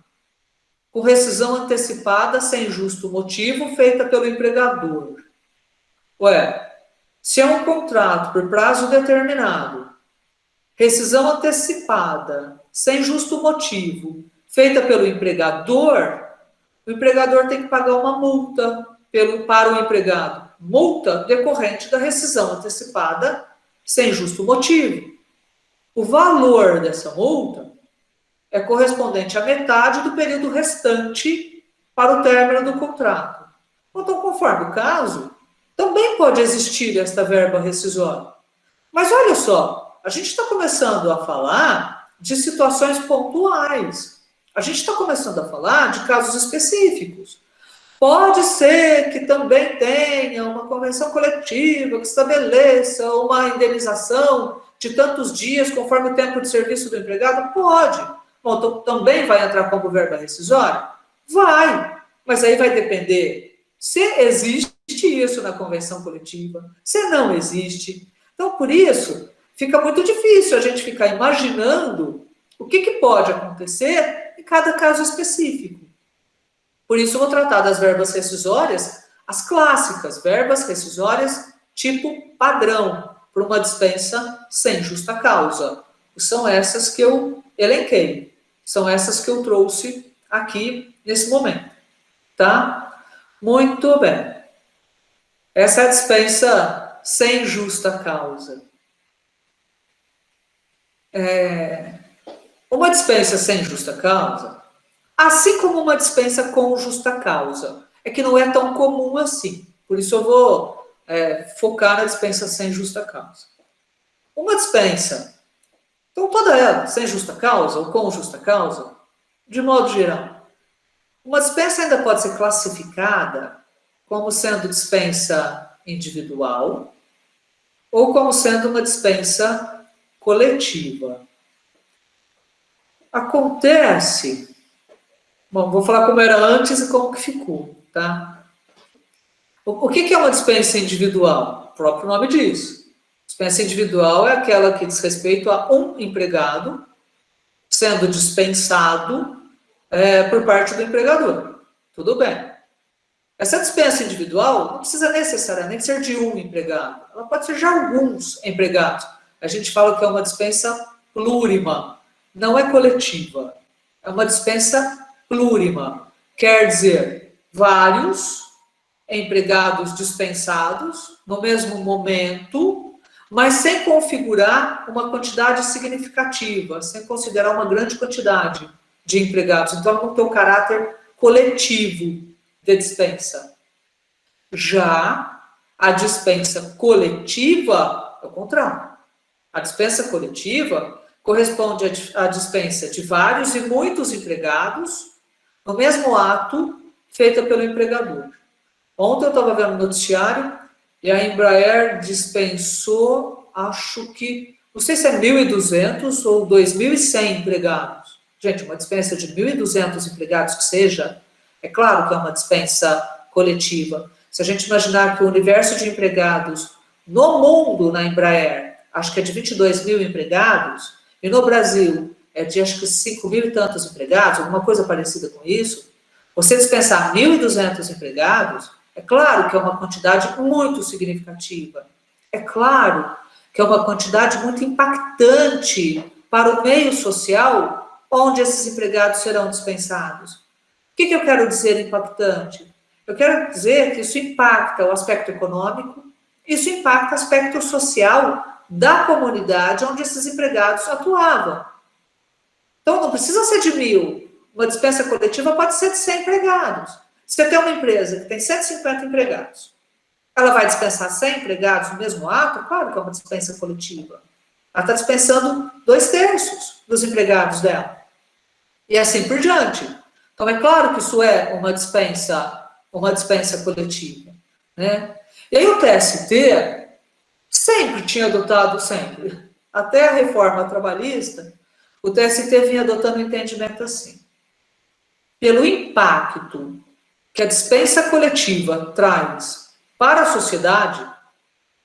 Speaker 1: com rescisão antecipada sem justo motivo feita pelo empregador. Se é um contrato por prazo determinado, rescisão antecipada sem justo motivo feita pelo empregador, o empregador tem que pagar uma multa para o empregado. Multa decorrente da rescisão antecipada sem justo motivo. O valor dessa multa é correspondente à metade do período restante para o término do contrato. Então, conforme o caso, também pode existir esta verba rescisória. Mas olha só, a gente está começando a falar de situações pontuais. A gente está começando a falar de casos específicos. Pode ser que também tenha uma convenção coletiva que estabeleça uma indenização de tantos dias conforme o tempo de serviço do empregado? Pode. Bom, então, também vai entrar como verba rescisória? Vai. Mas aí vai depender se existe isso na convenção coletiva, se não existe. Então, por isso, fica muito difícil a gente ficar imaginando o que pode acontecer em cada caso específico. Por isso, eu vou tratar das verbas rescisórias, as clássicas, verbas rescisórias tipo padrão, por uma dispensa sem justa causa. São essas que eu elenquei, são essas que eu trouxe aqui nesse momento, tá? Muito bem. Essa é a dispensa sem justa causa. Uma dispensa sem justa causa, assim como uma dispensa com justa causa, é que não é tão comum assim. Por isso eu vou focar na dispensa sem justa causa. Uma dispensa, então toda ela, sem justa causa ou com justa causa, de modo geral, uma dispensa ainda pode ser classificada como sendo dispensa individual ou como sendo uma dispensa coletiva. Acontece... Bom, vou falar como era antes e como que ficou, tá? O que é uma dispensa individual? O próprio nome diz. Dispensa individual é aquela que diz respeito a um empregado sendo dispensado por parte do empregador. Tudo bem. Essa dispensa individual não precisa necessariamente ser de um empregado. Ela pode ser de alguns empregados. A gente fala que é uma dispensa plurima. Não é coletiva. É uma dispensa plurima. Quer dizer, vários empregados dispensados no mesmo momento, mas sem configurar uma quantidade significativa, sem considerar uma grande quantidade de empregados. Então, ela não tem o caráter coletivo de dispensa. Já a dispensa coletiva é o contrário. A dispensa coletiva corresponde à dispensa de vários e muitos empregados no mesmo ato feita pelo empregador. Ontem eu estava vendo no noticiário e a Embraer dispensou, acho que, não sei se é 1.200 ou 2.100 empregados. Gente, uma dispensa de 1.200 empregados que seja, é claro que é uma dispensa coletiva. Se a gente imaginar que o universo de empregados no mundo, na Embraer, acho que é de 22 mil empregados, e no Brasil é de acho que 5 mil e tantos empregados, alguma coisa parecida com isso, você dispensar 1.200 empregados, é claro que é uma quantidade muito significativa. É claro que é uma quantidade muito impactante para o meio social onde esses empregados serão dispensados. O que eu quero dizer impactante? Eu quero dizer que isso impacta o aspecto econômico, isso impacta o aspecto social da comunidade onde esses empregados atuavam. Então, não precisa ser de 1.000. Uma dispensa coletiva pode ser de 100 empregados. Você tem uma empresa que tem 150 empregados. Ela vai dispensar 100 empregados no mesmo ato? Claro que é uma dispensa coletiva. Ela está dispensando 2/3 dos empregados dela. E assim por diante. Então, é claro que isso é uma dispensa coletiva. Né? E aí o TST sempre tinha adotado, sempre, até a reforma trabalhista, o TST vinha adotando um entendimento assim. Pelo impacto que a dispensa coletiva traz para a sociedade,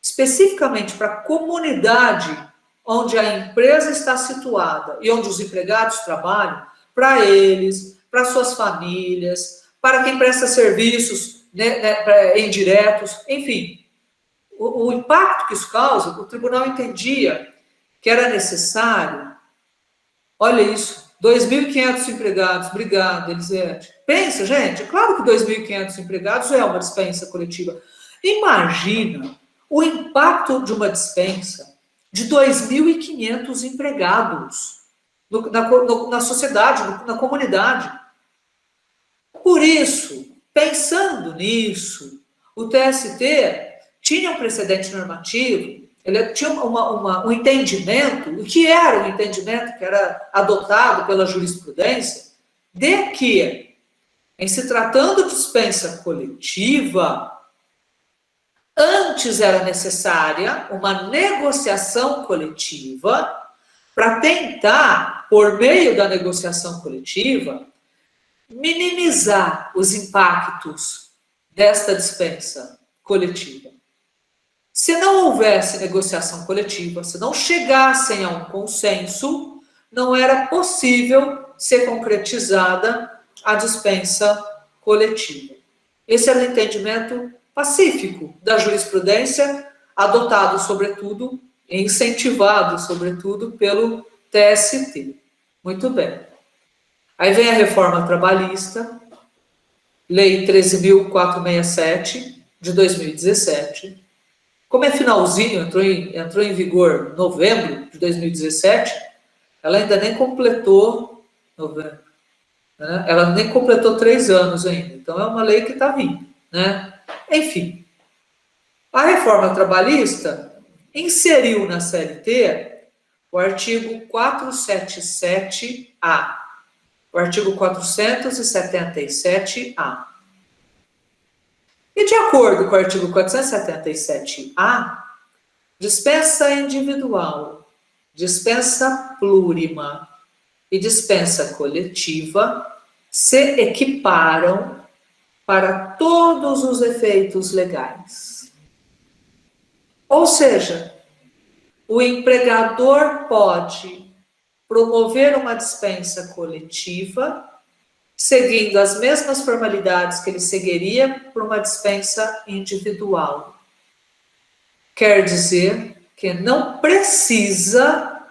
Speaker 1: especificamente para a comunidade onde a empresa está situada e onde os empregados trabalham, para eles, para suas famílias, para quem presta serviços indiretos, enfim. O impacto que isso causa, o tribunal entendia que era necessário, olha isso, 2.500 empregados, obrigado, Elisete. Pensa, gente, é claro que 2.500 empregados é uma dispensa coletiva. Imagina o impacto de uma dispensa de 2.500 empregados na sociedade, na comunidade. Por isso, pensando nisso, o TST tinha um precedente normativo, ele tinha um entendimento, o que era um entendimento que era adotado pela jurisprudência, de que, em se tratando de dispensa coletiva, antes era necessária uma negociação coletiva para tentar, por meio da negociação coletiva, minimizar os impactos desta dispensa coletiva. Se não houvesse negociação coletiva, se não chegassem a um consenso, não era possível ser concretizada a dispensa coletiva. Esse era o entendimento pacífico da jurisprudência, adotado, sobretudo, e incentivado, sobretudo, pelo TST. Muito bem. Aí vem a reforma trabalhista, Lei 13.467, de 2017. Como é finalzinho, entrou em vigor em novembro de 2017, ela ainda nem completou novembro, né? Ela nem completou 3 anos ainda. Então, é uma lei que está vindo. Né? Enfim, a reforma trabalhista inseriu na CLT o artigo 477-A, o artigo 477-A. E de acordo com o artigo 477-A, dispensa individual, dispensa plurima e dispensa coletiva se equiparam para todos os efeitos legais. Ou seja, o empregador pode promover uma dispensa coletiva, seguindo as mesmas formalidades que ele seguiria por uma dispensa individual. Quer dizer que não precisa,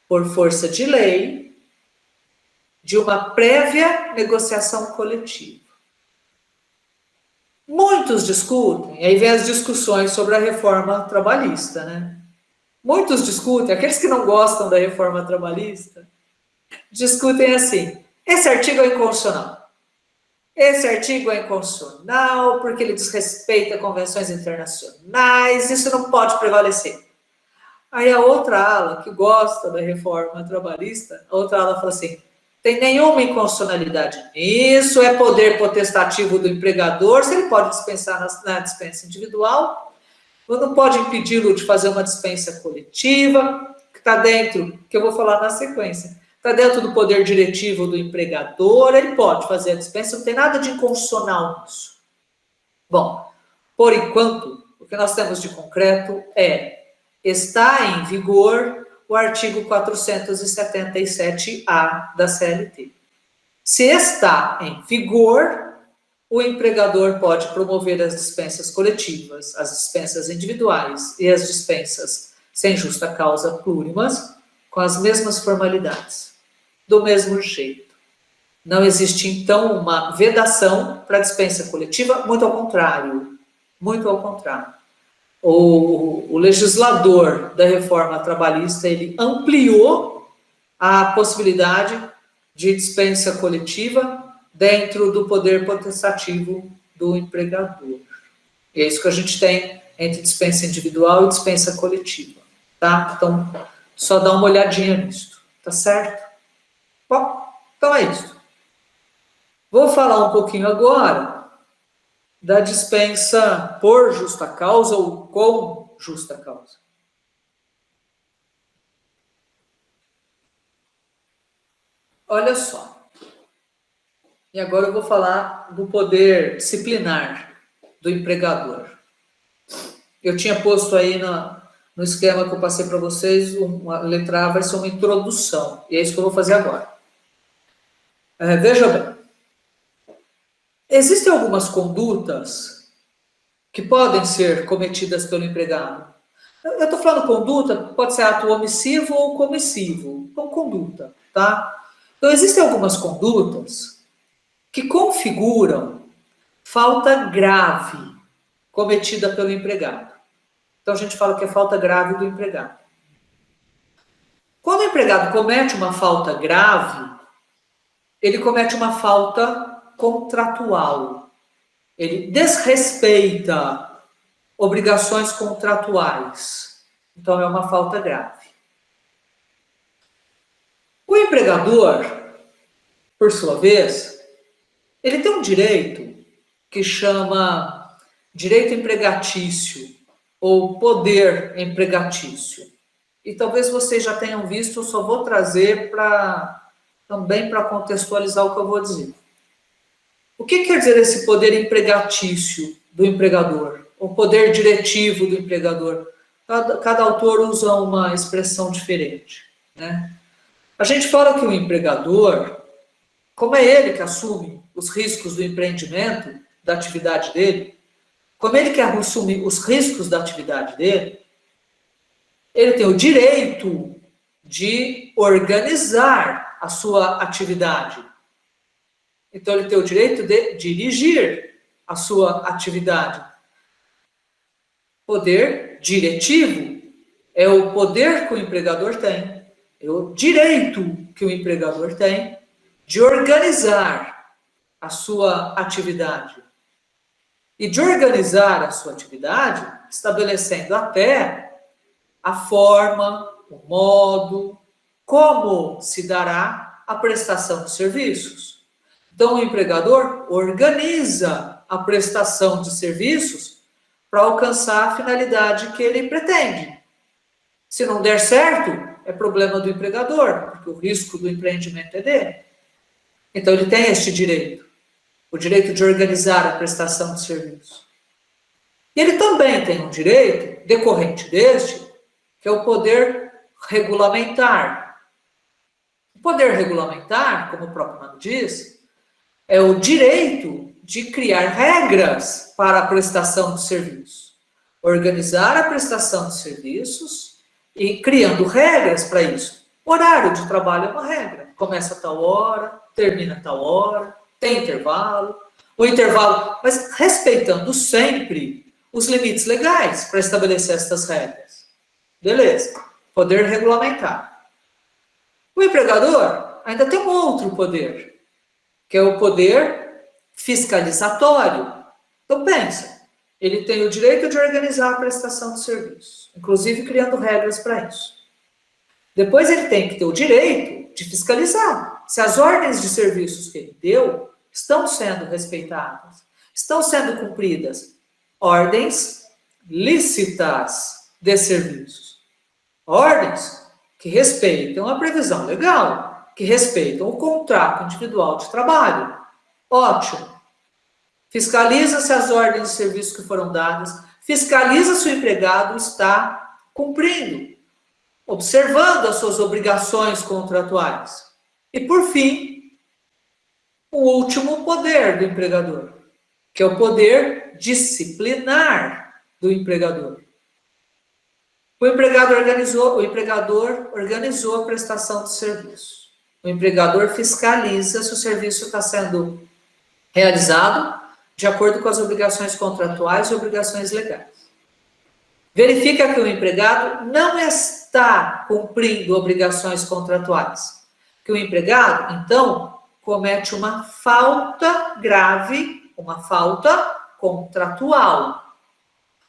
Speaker 1: por força de lei, de uma prévia negociação coletiva. Muitos discutem, aí vem as discussões sobre a reforma trabalhista, né? Muitos discutem, aqueles que não gostam da reforma trabalhista, discutem assim: esse artigo é inconstitucional. Esse artigo é inconstitucional porque ele desrespeita convenções internacionais, isso não pode prevalecer. Aí a outra ala, que gosta da reforma trabalhista, a outra ala fala assim: tem nenhuma inconstitucionalidade nisso, é poder potestativo do empregador, se ele pode dispensar na dispensa individual, não pode impedi-lo de fazer uma dispensa coletiva, que está dentro, que eu vou falar na sequência, está dentro do poder diretivo do empregador, ele pode fazer a dispensa, não tem nada de inconstitucional nisso. Bom, por enquanto, o que nós temos de concreto está em vigor o artigo 477-A da CLT. Se está em vigor, o empregador pode promover as dispensas coletivas, as dispensas individuais e as dispensas sem justa causa plurimas, com as mesmas formalidades, do mesmo jeito. Não existe, então, uma vedação para a dispensa coletiva, muito ao contrário. Muito ao contrário. O legislador da reforma trabalhista, ele ampliou a possibilidade de dispensa coletiva dentro do poder potestativo do empregador. E é isso que a gente tem entre dispensa individual e dispensa coletiva, tá? Então, só dá uma olhadinha nisso, tá certo? Bom, então é isso. Vou falar um pouquinho agora da dispensa por justa causa ou com justa causa. Olha só. E agora eu vou falar do poder disciplinar do empregador. Eu tinha posto aí no esquema que eu passei para vocês, uma letra A vai ser uma introdução. E é isso que eu vou fazer agora. Veja bem. Existem algumas condutas que podem ser cometidas pelo empregado. Eu estou falando conduta, pode ser ato omissivo ou comissivo. Então, conduta, tá? Então, existem algumas condutas que configuram falta grave cometida pelo empregado. Então, a gente fala que é falta grave do empregado. Quando o empregado comete uma falta grave, ele comete uma falta contratual. Ele desrespeita obrigações contratuais. Então, é uma falta grave. O empregador, por sua vez, ele tem um direito que chama direito empregatício ou poder empregatício. E talvez vocês já tenham visto, eu só vou trazer também para contextualizar o que eu vou dizer. O que quer dizer esse poder empregatício do empregador? O poder diretivo do empregador? Cada autor usa uma expressão diferente, né? A gente fala que o empregador, como é ele que assume os riscos do empreendimento, da atividade dele, como ele que assume os riscos da atividade dele, ele tem o direito de organizar a sua atividade. Então, ele tem o direito de dirigir a sua atividade. Poder diretivo é o poder que o empregador tem, é o direito que o empregador tem de organizar a sua atividade. E de organizar a sua atividade, estabelecendo até a forma, o modo, como se dará a prestação de serviços. Então, o empregador organiza a prestação de serviços para alcançar a finalidade que ele pretende. Se não der certo, é problema do empregador, porque o risco do empreendimento é dele. Então, ele tem este direito, o direito de organizar a prestação de serviço. E ele também tem um direito, decorrente deste, que que é o poder regulamentar. O poder regulamentar, como o próprio nome diz, é o direito de criar regras para a prestação de serviços, organizar a prestação de serviços e criando regras para isso. Horário de trabalho é uma regra. Começa a tal hora, termina a tal hora, tem intervalo. O intervalo, mas respeitando sempre os limites legais para estabelecer essas regras. Beleza. Poder regulamentar. O empregador ainda tem um outro poder, que é o poder fiscalizatório. Então, pensa, ele tem o direito de organizar a prestação de serviços, inclusive criando regras para isso. Depois ele tem que ter o direito de fiscalizar se as ordens de serviços que ele deu estão sendo respeitadas, estão sendo cumpridas. Ordens lícitas de serviços. Ordens que respeitam a previsão legal, que respeitam o contrato individual de trabalho. Ótimo. Fiscaliza se as ordens de serviço que foram dadas, fiscaliza se o empregado está cumprindo, observando as suas obrigações contratuais. E, por fim, o último poder do empregador, que é o poder disciplinar do empregador. O empregador organizou a prestação de serviço. O empregador fiscaliza se o serviço está sendo realizado de acordo com as obrigações contratuais e obrigações legais. Verifica que o empregado não está cumprindo obrigações contratuais. Que o empregado, então, comete uma falta grave, uma falta contratual.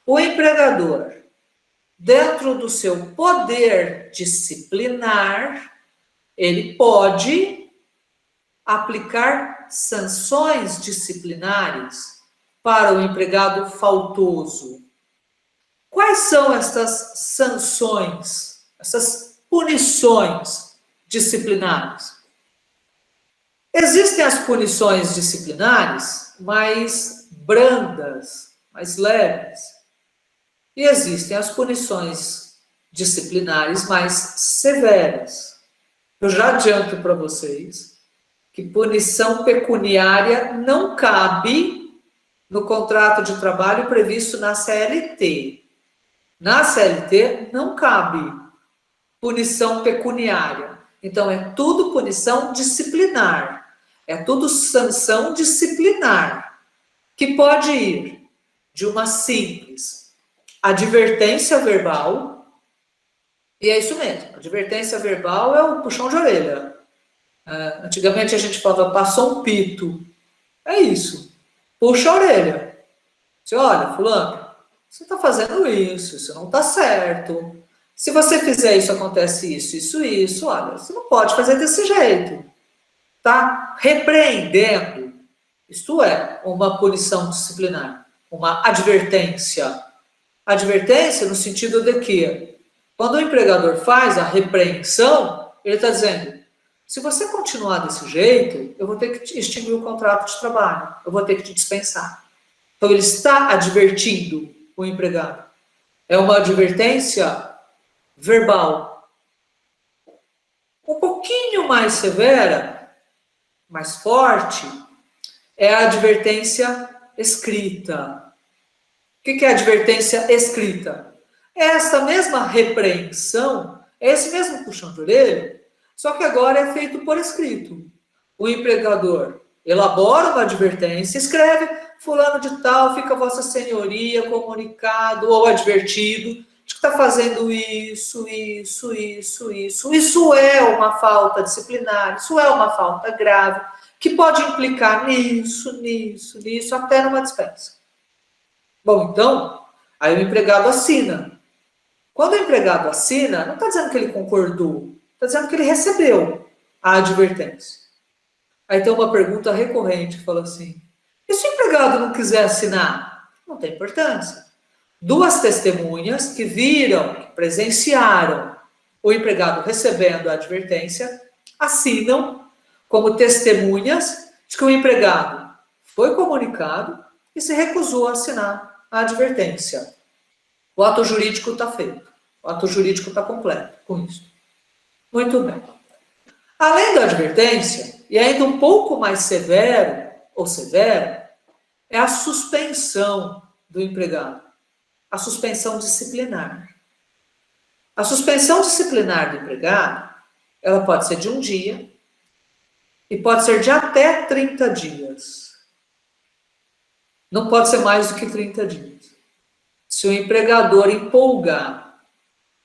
Speaker 1: O empregador, dentro do seu poder disciplinar, ele pode aplicar sanções disciplinares para o empregado faltoso. Quais são essas sanções, essas punições disciplinares? Existem as punições disciplinares mais brandas, mais leves. E existem as punições disciplinares mais severas. Eu já adianto para vocês que punição pecuniária não cabe no contrato de trabalho previsto na CLT. Na CLT não cabe punição pecuniária. Então, é tudo punição disciplinar. É tudo sanção disciplinar, que pode ir de uma simples advertência verbal, e é isso mesmo, advertência verbal é o puxão de orelha. Antigamente a gente falava, passou um pito. É isso, puxa a orelha. Você olha, fulano, você está fazendo isso não está certo. Se você fizer isso, acontece isso, olha, você não pode fazer desse jeito. Tá repreendendo. Isto é uma punição disciplinar, uma advertência. Advertência no sentido de que, quando o empregador faz a repreensão, ele está dizendo, se você continuar desse jeito, eu vou ter que extinguir o contrato de trabalho, eu vou ter que te dispensar. Então, ele está advertindo o empregado. É uma advertência verbal. Um pouquinho mais severa, mais forte, é a advertência escrita. O que é advertência escrita? É essa mesma repreensão, é esse mesmo puxão de orelha, só que agora é feito por escrito. O empregador elabora uma advertência, escreve, fulano de tal, fica vossa senhoria comunicado ou advertido de que está fazendo isso. Isso é uma falta disciplinar, isso é uma falta grave, que pode implicar nisso, até numa dispensa. Bom, então, aí o empregado assina. Quando o empregado assina, não está dizendo que ele concordou, está dizendo que ele recebeu a advertência. Aí tem uma pergunta recorrente, fala assim, e se o empregado não quiser assinar? Não tem importância. Duas testemunhas que viram, que presenciaram o empregado recebendo a advertência, assinam como testemunhas de que o empregado foi comunicado e se recusou a assinar a advertência. O ato jurídico está feito. O O ato jurídico está completo com isso. Muito bem. Além da advertência, e ainda um pouco mais severo, ou severo, é a suspensão do empregado. A suspensão disciplinar. A suspensão disciplinar do empregado, ela pode ser de um dia e pode ser de até 30 dias. Não pode ser mais do que 30 dias. Se o empregador empolgar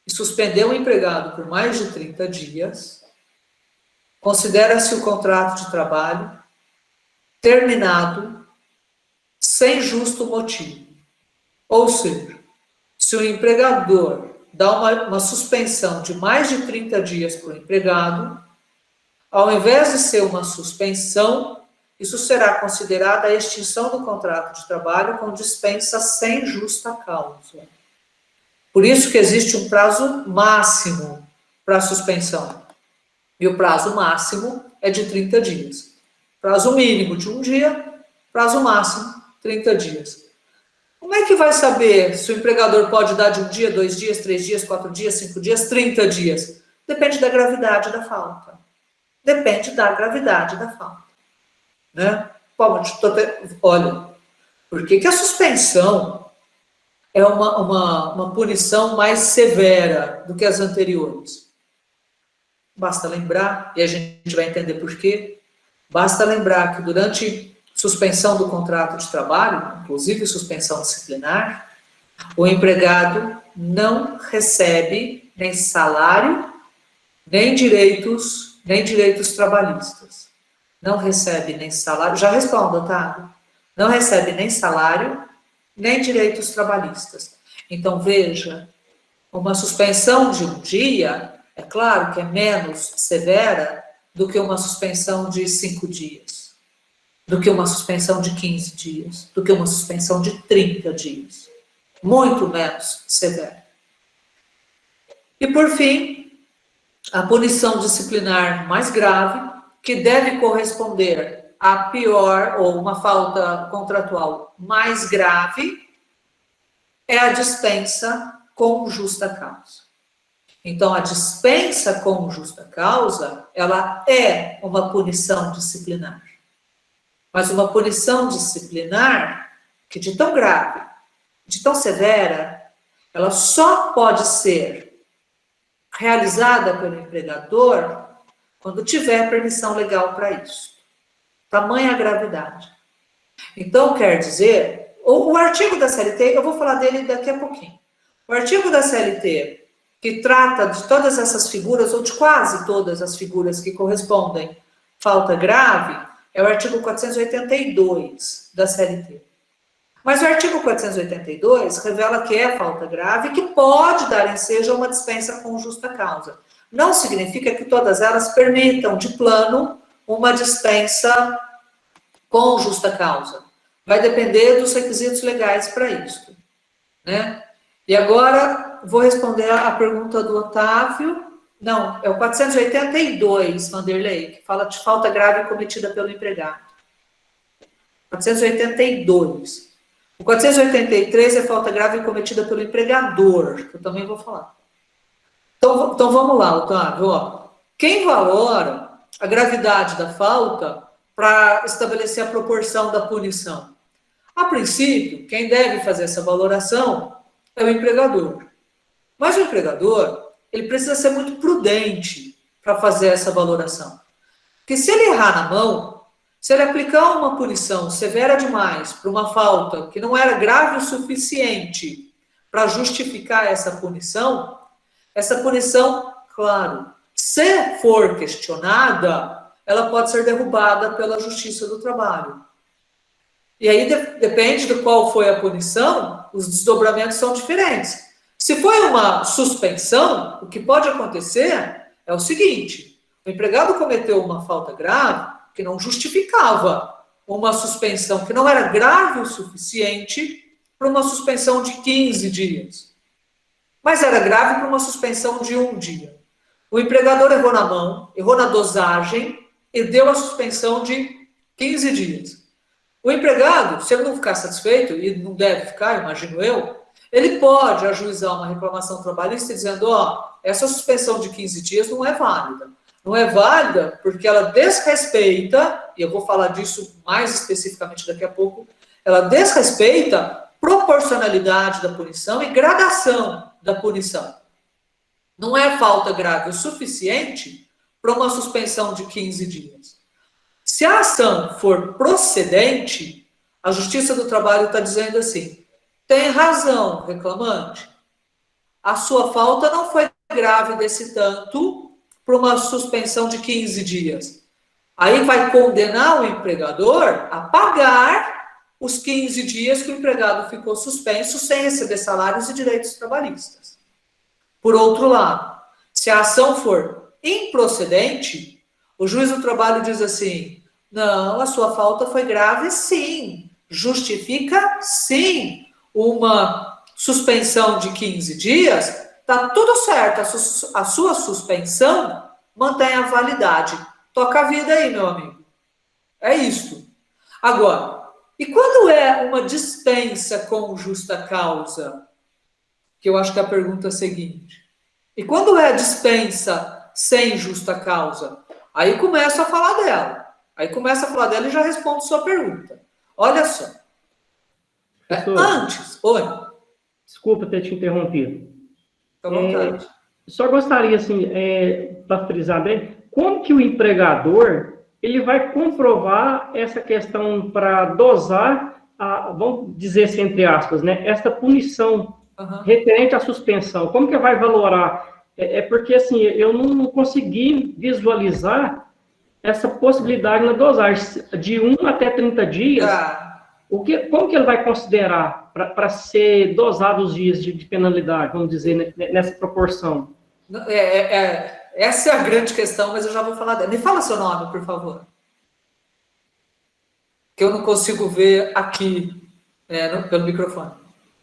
Speaker 1: e suspender o empregado por mais de 30 dias, considera-se o contrato de trabalho terminado sem justo motivo. Ou seja, se o empregador dá uma suspensão de mais de 30 dias para o empregado, ao invés de ser uma suspensão, isso será considerada a extinção do contrato de trabalho com dispensa sem justa causa. Por isso que existe um prazo máximo para a suspensão. E o prazo máximo é de 30 dias. Prazo mínimo de um dia, prazo máximo 30 dias. Como é que vai saber se o empregador pode dar de um dia, 2 dias, 3 dias, 4 dias, 5 dias, 30 dias? Depende da gravidade da falta. Depende da gravidade da falta. Né? Olha, por que a suspensão é uma punição mais severa do que as anteriores? Basta lembrar, e a gente vai entender por quê, basta lembrar que durante suspensão do contrato de trabalho, inclusive suspensão disciplinar, o empregado não recebe nem salário, nem direitos trabalhistas. Não recebe nem salário, já respondo, Otávio. Não recebe nem salário, nem direitos trabalhistas. Então, veja, uma suspensão de um dia, é claro que é menos severa do que uma suspensão de 5 dias, do que uma suspensão de 15 dias, do que uma suspensão de 30 dias. Muito menos severa. E, por fim, a punição disciplinar mais grave, que deve corresponder a pior ou uma falta contratual mais grave, é a dispensa com justa causa. Então, a dispensa com justa causa, ela é uma punição disciplinar. Mas uma punição disciplinar que de tão grave, de tão severa, ela só pode ser realizada pelo empregador quando tiver permissão legal para isso. Tamanha a gravidade. Então, quer dizer, o artigo da CLT, eu vou falar dele daqui a pouquinho. O artigo da CLT, que trata de todas essas figuras, ou de quase todas as figuras que correspondem falta grave, é o artigo 482 da CLT. Mas o artigo 482 revela que é falta grave e que pode dar ensejo a uma dispensa com justa causa. Não significa que todas elas permitam, de plano, uma dispensa com justa causa. Vai depender dos requisitos legais para isso. Né? E agora, vou responder a pergunta do Otávio. Não, é o 482, Vanderlei, que fala de falta grave cometida pelo empregado. 482. O 483 é falta grave cometida pelo empregador, que eu também vou falar. Então vamos lá, Otávio. Ó. Quem valora a gravidade da falta para estabelecer a proporção da punição? A princípio, quem deve fazer essa valoração é o empregador. Mas o empregador, ele precisa ser muito prudente para fazer essa valoração. Porque se ele errar na mão, se ele aplicar uma punição severa demais para uma falta que não era grave o suficiente para justificar essa punição, claro, se for questionada, ela pode ser derrubada pela Justiça do Trabalho. E aí depende de qual foi a punição, os desdobramentos são diferentes. Se foi uma suspensão, o que pode acontecer é o seguinte: o empregado cometeu uma falta grave que não justificava uma suspensão, que não era grave o suficiente para uma suspensão de 15 dias. Mas era grave para uma suspensão de 1 dia. O empregador errou na mão, errou na dosagem e deu a suspensão de 15 dias. O empregado, se ele não ficar satisfeito, e não deve ficar, imagino eu, Ele pode ajuizar uma reclamação trabalhista dizendo, ó, essa suspensão de 15 dias não é válida. Não é válida porque ela desrespeita, e eu vou falar disso mais especificamente daqui a pouco, ela desrespeita proporcionalidade da punição e gradação da punição. Não é falta grave o suficiente para uma suspensão de 15 dias. Se a ação for procedente, a Justiça do Trabalho está dizendo assim, tem razão, reclamante, a sua falta não foi grave desse tanto para uma suspensão de 15 dias. Aí vai condenar o empregador a pagar os 15 dias que o empregado ficou suspenso sem receber salários e direitos trabalhistas. Por outro lado, se a ação for improcedente, o juiz do trabalho diz assim, não, a sua falta foi grave sim, justifica sim uma suspensão de 15 dias, está tudo certo, a sua suspensão mantém a validade. Toca a vida aí, meu amigo. É isto. Agora, e quando é uma dispensa com justa causa? Que eu acho que é a pergunta seguinte. E quando é dispensa sem justa causa? Aí começa a falar dela. Aí começa a falar dela e já respondo sua pergunta. Olha só. Antes, oi.
Speaker 2: Desculpa ter te interrompido.
Speaker 1: Fica à vontade.
Speaker 2: Só gostaria, assim, para frisar bem, como que o empregador ele vai comprovar essa questão para dosar, vamos dizer assim, entre aspas, né, esta punição referente à suspensão? Como que vai valorar? Porque, assim, eu não consegui visualizar essa possibilidade na dosagem de 1 até 30 dias. Como que ele vai considerar para ser dosado os dias de penalidade, vamos dizer, nessa proporção?
Speaker 1: Essa é a grande questão, mas eu já vou falar dela. Me fala seu nome, por favor. Que eu não consigo ver aqui, pelo microfone.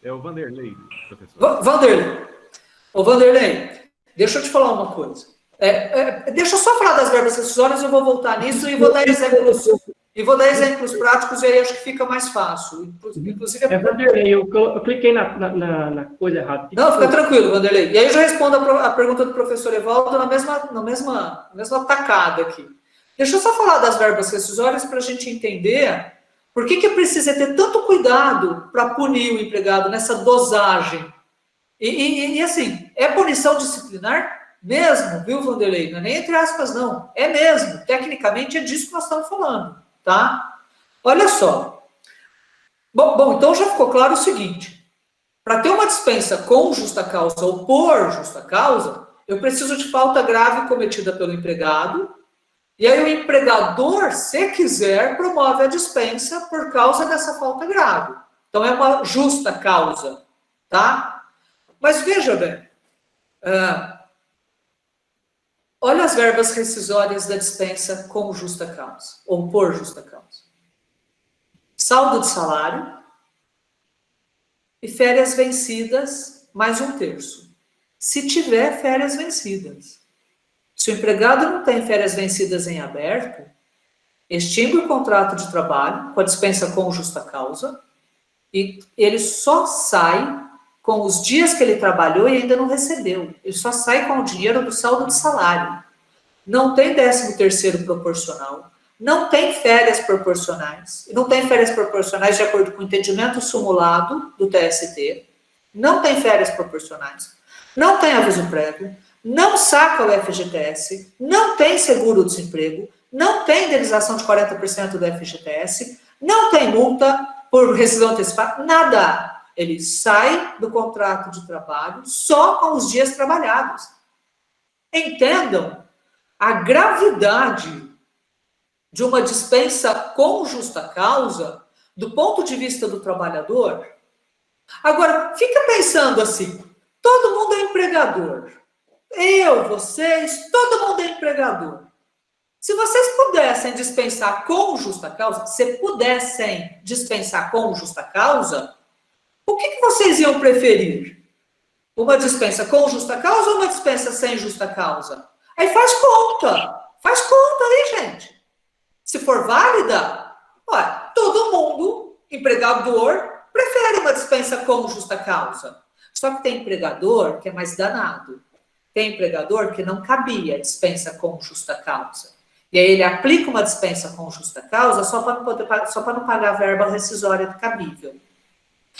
Speaker 3: É o Vanderlei, professor.
Speaker 1: Vanderlei. Ô, Vanderlei, deixa eu te falar uma coisa. Deixa eu só falar das verbas rescisórias, eu vou voltar nisso e vou dar exemplos. E vou dar exemplos práticos e aí acho que fica mais fácil. Inclusive,
Speaker 2: Vanderlei, eu cliquei na coisa errada.
Speaker 1: Não, fica tranquilo, Vanderlei. E aí eu já respondo a pergunta do professor Evaldo na mesma tacada aqui. Deixa eu só falar das verbas rescisórias para a gente entender por que precisa ter tanto cuidado para punir o empregado nessa dosagem. E assim, é punição disciplinar mesmo, viu, Vanderlei? Não é nem entre aspas, não. É mesmo. Tecnicamente é disso que nós estamos falando. Tá? Olha só. Bom, então já ficou claro o seguinte. Para ter uma dispensa com justa causa ou por justa causa, eu preciso de falta grave cometida pelo empregado, e aí o empregador, se quiser, promove a dispensa por causa dessa falta grave. Então é uma justa causa, tá? Mas veja bem, olha as verbas rescisórias da dispensa com justa causa, ou por justa causa. Saldo de salário e férias vencidas, mais 1/3. Se tiver férias vencidas. Se o empregado não tem férias vencidas em aberto, extingue o contrato de trabalho com a dispensa com justa causa e ele só sai com os dias que ele trabalhou e ainda não recebeu. Ele só sai com o dinheiro do saldo de salário. Não tem 13º proporcional, não tem férias proporcionais, não tem férias proporcionais de acordo com o entendimento simulado do TST, não tem férias proporcionais, não tem aviso prévio, não saca o FGTS, não tem seguro-desemprego, não tem indenização de 40% do FGTS, não tem multa por rescisão antecipada, nada. Ele sai do contrato de trabalho só com os dias trabalhados. Entendam a gravidade de uma dispensa com justa causa do ponto de vista do trabalhador. Agora, fica pensando assim, todo mundo é empregador. Eu, vocês, todo mundo é empregador. Se vocês pudessem dispensar com justa causa, se pudessem dispensar com justa causa, o que vocês iam preferir? Uma dispensa com justa causa ou uma dispensa sem justa causa? Aí faz conta aí, gente. Se for válida, todo mundo, empregador, prefere uma dispensa com justa causa. Só que tem empregador que é mais danado. Tem empregador que não cabia dispensa com justa causa. E aí ele aplica uma dispensa com justa causa só para não pagar a verba rescisória cabível.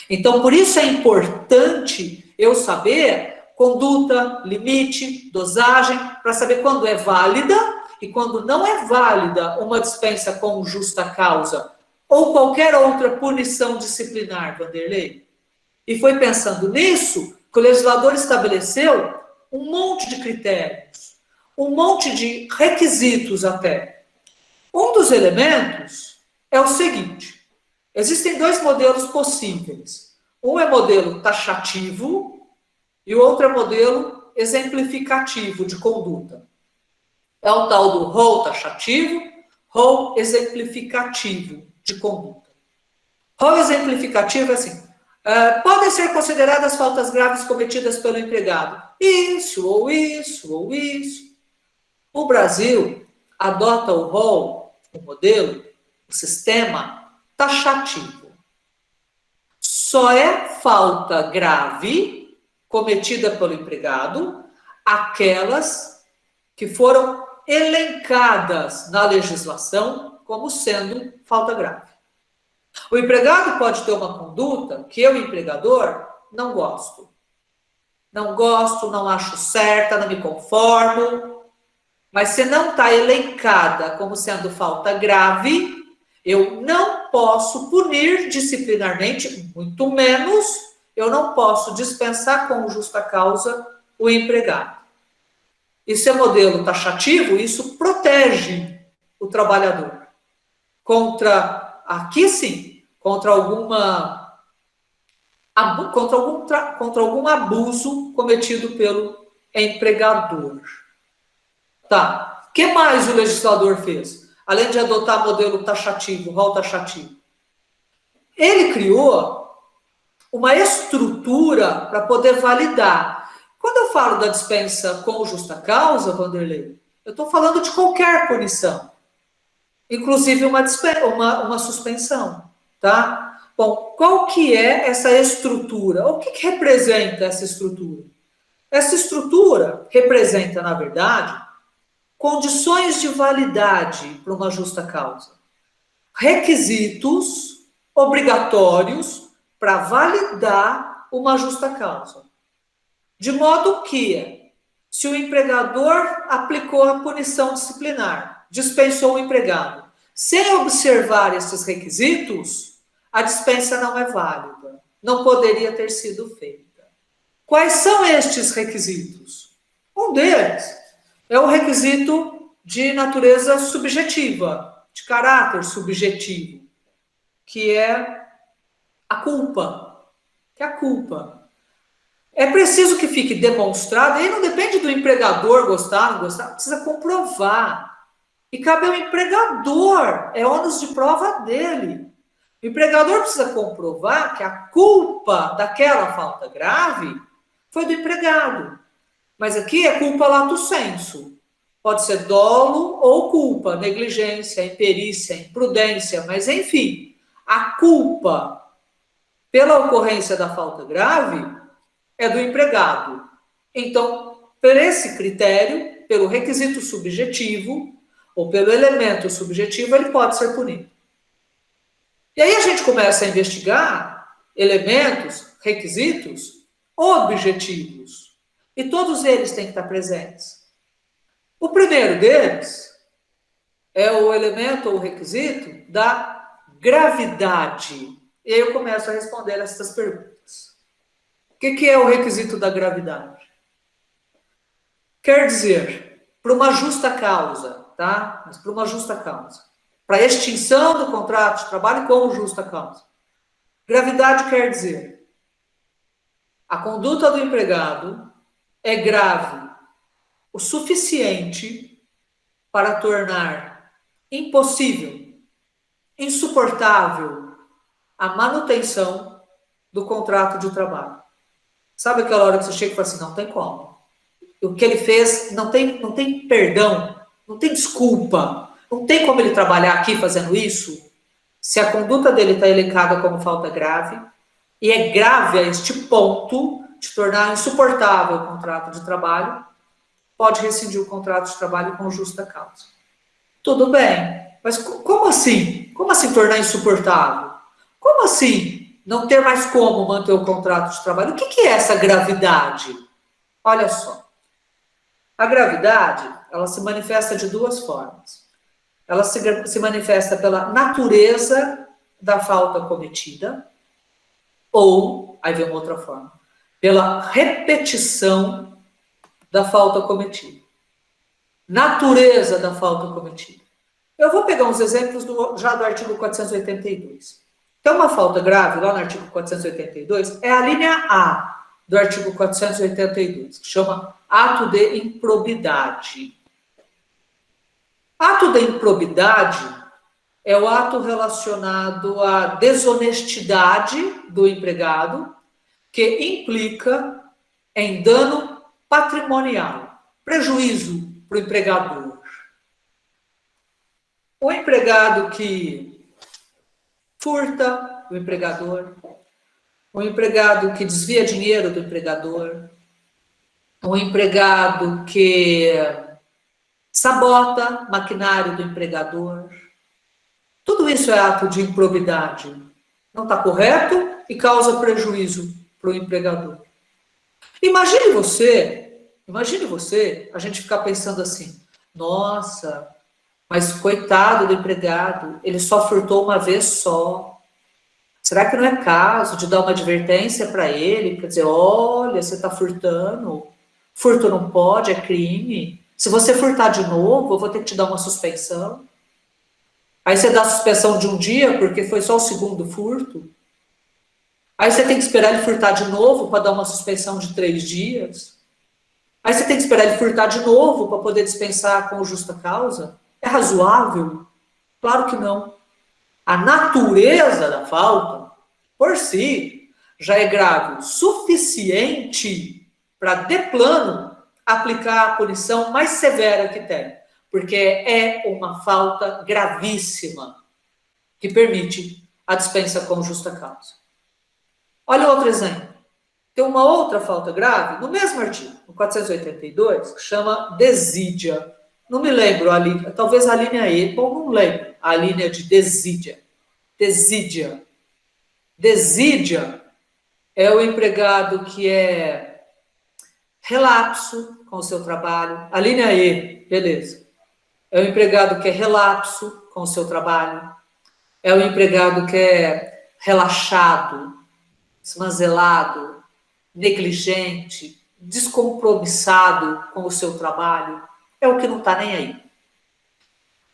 Speaker 1: Então, por isso é importante eu saber conduta, limite, dosagem, para saber quando é válida e quando não é válida uma dispensa com justa causa ou qualquer outra punição disciplinar, Vanderlei. E foi pensando nisso que o legislador estabeleceu um monte de critérios, um monte de requisitos até. Um dos elementos é o seguinte: existem dois modelos possíveis. Um é modelo taxativo e o outro é modelo exemplificativo de conduta. É o tal do rol taxativo, rol exemplificativo de conduta. Rol exemplificativo é assim: podem ser consideradas faltas graves cometidas pelo empregado. Isso, ou isso, ou isso. O Brasil adota o rol, o modelo, o sistema taxativo. Só é falta grave cometida pelo empregado aquelas que foram elencadas na legislação como sendo falta grave. O empregado pode ter uma conduta que eu, empregador, não gosto. Não gosto, não acho certa, não me conformo. Mas se não está elencada como sendo falta grave, eu não posso punir disciplinarmente, muito menos eu não posso dispensar com justa causa o empregado. Isso é modelo taxativo, isso protege o trabalhador contra, aqui sim, contra algum abuso cometido pelo empregador. Tá. O que mais o legislador fez? Além de adotar modelo taxativo, rol taxativo. Ele criou uma estrutura para poder validar. Quando eu falo da dispensa com justa causa, Vanderlei, eu estou falando de qualquer punição. Inclusive uma suspensão. Tá? Bom, qual que é essa estrutura? O que representa essa estrutura? Essa estrutura representa, na verdade, condições de validade para uma justa causa. Requisitos obrigatórios para validar uma justa causa. De modo que, se o empregador aplicou a punição disciplinar, dispensou o empregado, sem observar esses requisitos, a dispensa não é válida. Não poderia ter sido feita. Quais são estes requisitos? Um deles é o requisito de natureza subjetiva, de caráter subjetivo, que é a culpa. Que é a culpa. É preciso que fique demonstrado, e aí não depende do empregador gostar, não gostar, precisa comprovar. E cabe ao empregador, é ônus de prova dele. O empregador precisa comprovar que a culpa daquela falta grave foi do empregado. Mas aqui é culpa lato sensu. Pode ser dolo ou culpa, negligência, imperícia, imprudência, mas enfim, a culpa pela ocorrência da falta grave é do empregado. Então, por esse critério, pelo requisito subjetivo ou pelo elemento subjetivo, ele pode ser punido. E aí a gente começa a investigar elementos, requisitos objetivos. E todos eles têm que estar presentes. O primeiro deles é o elemento ou requisito da gravidade. E aí eu começo a responder essas perguntas. O que é o requisito da gravidade? Quer dizer, para uma justa causa, tá? Mas para uma justa causa. Para extinção do contrato de trabalho com justa causa. Gravidade quer dizer a conduta do empregado é grave o suficiente para tornar impossível, insuportável a manutenção do contrato de trabalho. Sabe aquela hora que você chega e fala assim, não tem como. O que ele fez não tem perdão, não tem desculpa, não tem como ele trabalhar aqui fazendo isso. Se a conduta dele está elencada como falta grave, e é grave a este ponto de tornar insuportável o contrato de trabalho, pode rescindir o contrato de trabalho com justa causa. Tudo bem, mas como assim? Como assim tornar insuportável? Como assim não ter mais como manter o contrato de trabalho? O que é essa gravidade? Olha só. A gravidade, ela se manifesta de duas formas. Ela se manifesta pela natureza da falta cometida, ou, aí vem uma outra forma, pela repetição da falta cometida. Natureza da falta cometida. Eu vou pegar uns exemplos já do artigo 482. Então, uma falta grave, lá no artigo 482, é a linha A do artigo 482, que chama ato de improbidade. Ato de improbidade é o ato relacionado à desonestidade do empregado, que implica em dano patrimonial, prejuízo para o empregador. O empregado que furta o empregador, o empregado que desvia dinheiro do empregador, o empregado que sabota maquinário do empregador. Tudo isso é ato de improbidade. Não está correto e causa prejuízo para o empregador. Imagine você, a gente ficar pensando assim, nossa, mas coitado do empregado, ele só furtou uma vez só. Será que não é caso de dar uma advertência para ele? Quer dizer, olha, você está furtando, furto não pode, é crime. Se você furtar de novo, eu vou ter que te dar uma suspensão. Aí você dá suspensão de um dia, porque foi só o segundo furto. Aí você tem que esperar ele furtar de novo para dar uma suspensão de 3 dias. Aí você tem que esperar ele furtar de novo para poder dispensar com justa causa. É razoável? Claro que não. A natureza da falta, por si, já é grave o suficiente para, de plano, aplicar a punição mais severa que tem. Porque é uma falta gravíssima que permite a dispensa com justa causa. Olha outro exemplo. Tem uma outra falta grave, no mesmo artigo, no 482, que chama desídia. Não me lembro a linha, talvez a linha E, bom, não lembro a linha de desídia. Desídia. Desídia é o empregado que é relapso com o seu trabalho. A linha E, beleza. É o empregado que é relapso com o seu trabalho. É o empregado que é relaxado, esmanzelado, negligente, descompromissado com o seu trabalho. É o que não está nem aí.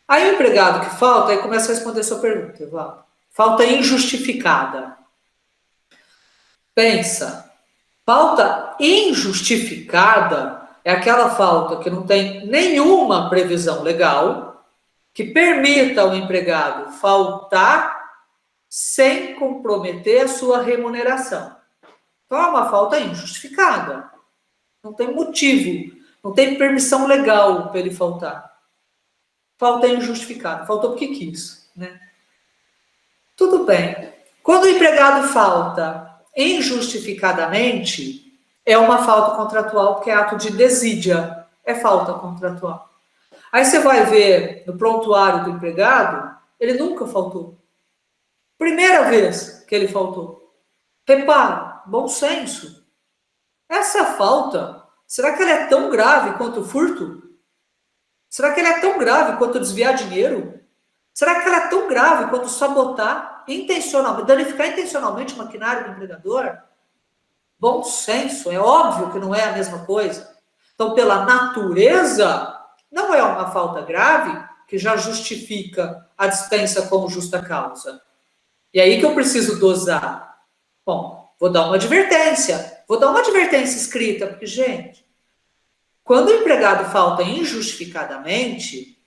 Speaker 1: Aí o empregado que falta, aí começa a responder a sua pergunta, Evaldo. Falta injustificada. Pensa, falta injustificada é aquela falta que não tem nenhuma previsão legal que permita ao empregado faltar sem comprometer a sua remuneração. Então é uma falta injustificada. Não tem motivo, não tem permissão legal para ele faltar. Falta injustificada. Faltou porque quis, né? Tudo bem. Quando o empregado falta injustificadamente, é uma falta contratual, porque é ato de desídia, é falta contratual. Aí você vai ver no prontuário do empregado, ele nunca faltou. Primeira vez que ele faltou. Repara, bom senso. Essa falta, será que ela é tão grave quanto o furto? Será que ela é tão grave quanto desviar dinheiro? Será que ela é tão grave quanto sabotar intencionalmente, danificar intencionalmente o maquinário do empregador? Bom senso, é óbvio que não é a mesma coisa. Então, pela natureza, não é uma falta grave que já justifica a dispensa como justa causa. E aí que eu preciso dosar. Bom, vou dar uma advertência escrita, porque, gente, quando o empregado falta injustificadamente,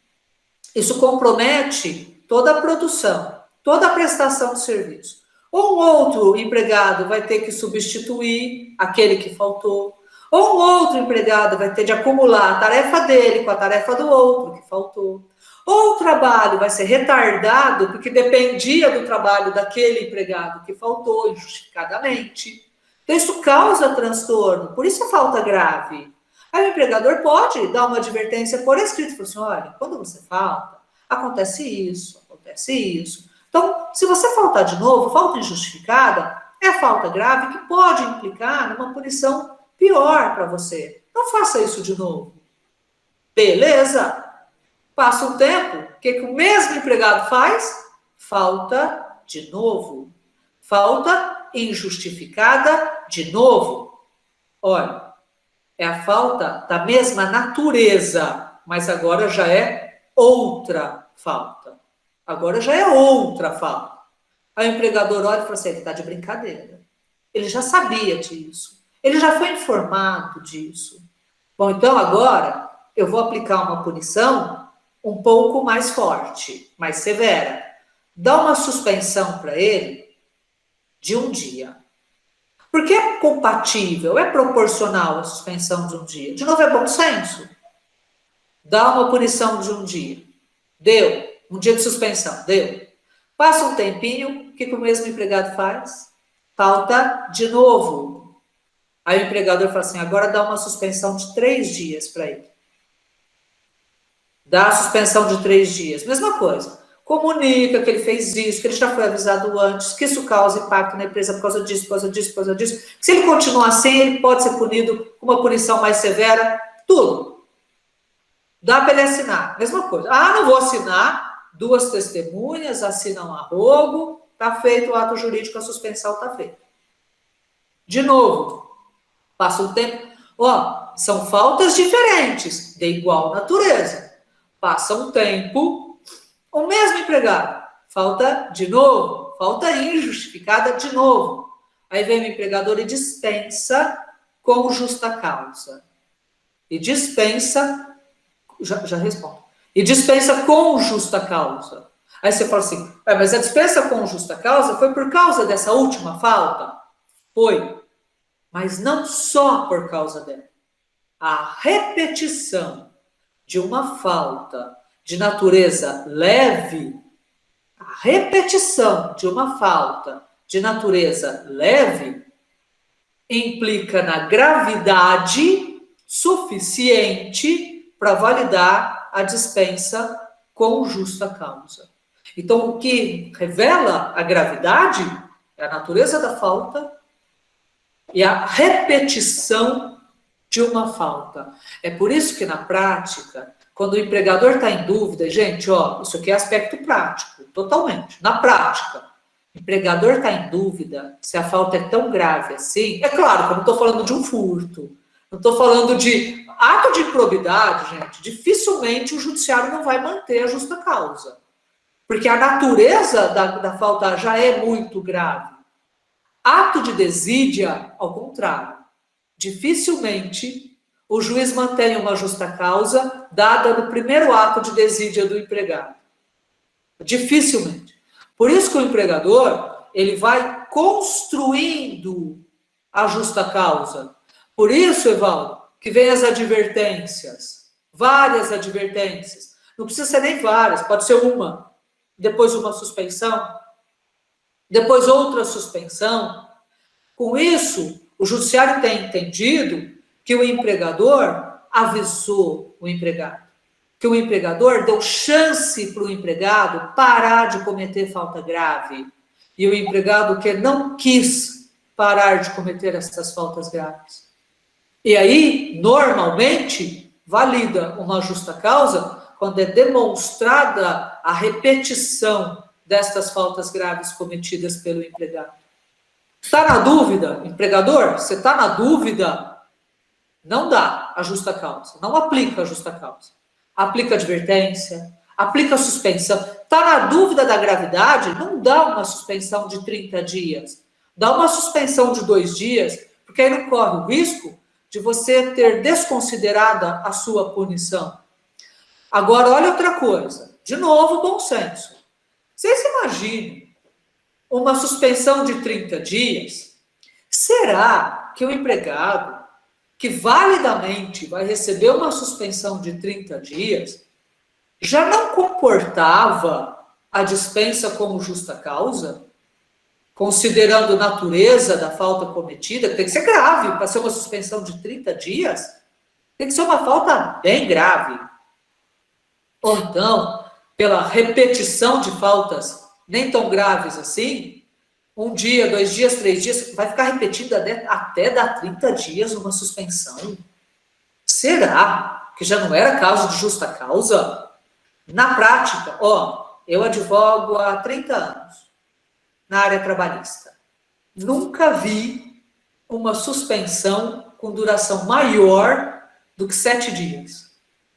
Speaker 1: isso compromete toda a produção, toda a prestação de serviço. Ou um outro empregado vai ter que substituir aquele que faltou, ou um outro empregado vai ter de acumular a tarefa dele com a tarefa do outro que faltou. Ou o trabalho vai ser retardado, porque dependia do trabalho daquele empregado que faltou injustificadamente. Então, isso causa transtorno, por isso a falta grave. Aí o empregador pode dar uma advertência por escrito, falar assim, olha, quando você falta, acontece isso, acontece isso. Então, se você faltar de novo, falta injustificada, é falta grave que pode implicar numa punição pior para você. Não faça isso de novo. Beleza? Passa um tempo, o que o mesmo empregado faz? Falta de novo. Falta injustificada de novo. Olha, é a falta da mesma natureza, mas agora já é outra falta. Agora já é outra falta. Aí o empregador olha e fala assim, ele está de brincadeira. Ele já sabia disso. Ele já foi informado disso. Bom, então agora eu vou aplicar uma punição um pouco mais forte, mais severa. Dá uma suspensão para ele de um dia. Porque é compatível, é proporcional a suspensão de um dia. De novo, é bom senso. Dá uma punição de um dia. Deu. Um dia de suspensão. Deu. Passa um tempinho, o que o mesmo empregado faz? Falta de novo. Aí o empregador fala assim, agora dá uma suspensão de 3 dias para ele. Dá a suspensão de 3 dias. Mesma coisa. Comunica que ele fez isso, que ele já foi avisado antes, que isso causa impacto na empresa por causa disso, por causa disso, por causa disso. Se ele continuar assim, ele pode ser punido com uma punição mais severa. Tudo. Dá para ele assinar. Mesma coisa. Ah, não vou assinar. 2 testemunhas assinam arrogo. Está feito o ato jurídico, a suspensão está feita. De novo. Passa um tempo. Ó, são faltas diferentes, de igual natureza. Passa um tempo, o mesmo empregado, falta de novo, falta injustificada de novo. Aí vem o empregador e dispensa com justa causa. E dispensa, já respondo, e dispensa com justa causa. Aí você fala assim, mas a dispensa com justa causa foi por causa dessa última falta? Foi. Mas não só por causa dela. A repetição de uma falta de natureza leve, a repetição de uma falta de natureza leve implica na gravidade suficiente para validar a dispensa com justa causa. Então, o que revela a gravidade é a natureza da falta e a repetição de uma falta. É por isso que, na prática, quando o empregador está em dúvida, gente, ó, isso aqui é aspecto prático, totalmente. Na prática, o empregador está em dúvida se a falta é tão grave assim. É claro que eu não estou falando de um furto, não estou falando de ato de improbidade, gente. Dificilmente o judiciário não vai manter a justa causa. Porque a natureza da falta já é muito grave. Ato de desídia, ao contrário. Dificilmente o juiz mantém uma justa causa dada no primeiro ato de desídia do empregado. Dificilmente. Por isso que o empregador, ele vai construindo a justa causa. Por isso, Evaldo, que vem as advertências. Várias advertências. Não precisa ser nem várias, pode ser uma. Depois uma suspensão. Depois outra suspensão. Com isso, o judiciário tem entendido que o empregador avisou o empregado, que o empregador deu chance para o empregado parar de cometer falta grave, e o empregado que não quis parar de cometer essas faltas graves. E aí, normalmente, valida uma justa causa quando é demonstrada a repetição destas faltas graves cometidas pelo empregado. Está na dúvida, empregador? Você está na dúvida? Não dá a justa causa, não aplica a justa causa. Aplica advertência, aplica suspensão. Está na dúvida da gravidade? Não dá uma suspensão de 30 dias. Dá uma suspensão de 2 dias, porque aí não corre o risco de você ter desconsiderada a sua punição. Agora, olha outra coisa. De novo, bom senso. Vocês imaginam uma suspensão de 30 dias? Será que o empregado que validamente vai receber uma suspensão de 30 dias, já não comportava a dispensa como justa causa, considerando a natureza da falta cometida, que tem que ser grave, para ser uma suspensão de 30 dias, tem que ser uma falta bem grave. Ou então, pela repetição de faltas nem tão graves assim, 1 dia, 2 dias, 3 dias, vai ficar repetindo até dar 30 dias uma suspensão? Será que já não era caso de justa causa? Na prática, eu advogo há 30 anos na área trabalhista. Nunca vi uma suspensão com duração maior do que 7 dias.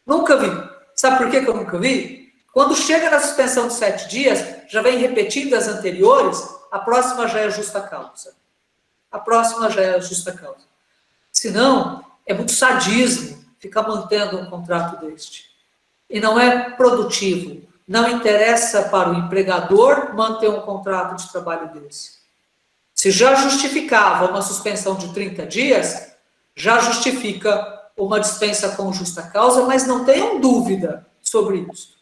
Speaker 1: Nunca vi. Sabe por que eu nunca vi? Quando chega na suspensão de 7 dias, já vem repetindo as anteriores, a próxima já é justa causa. A próxima já é justa causa. Senão, é muito sadismo ficar mantendo um contrato deste. E não é produtivo. Não interessa para o empregador manter um contrato de trabalho desse. Se já justificava uma suspensão de 30 dias, já justifica uma dispensa com justa causa, mas não tenham dúvida sobre isso.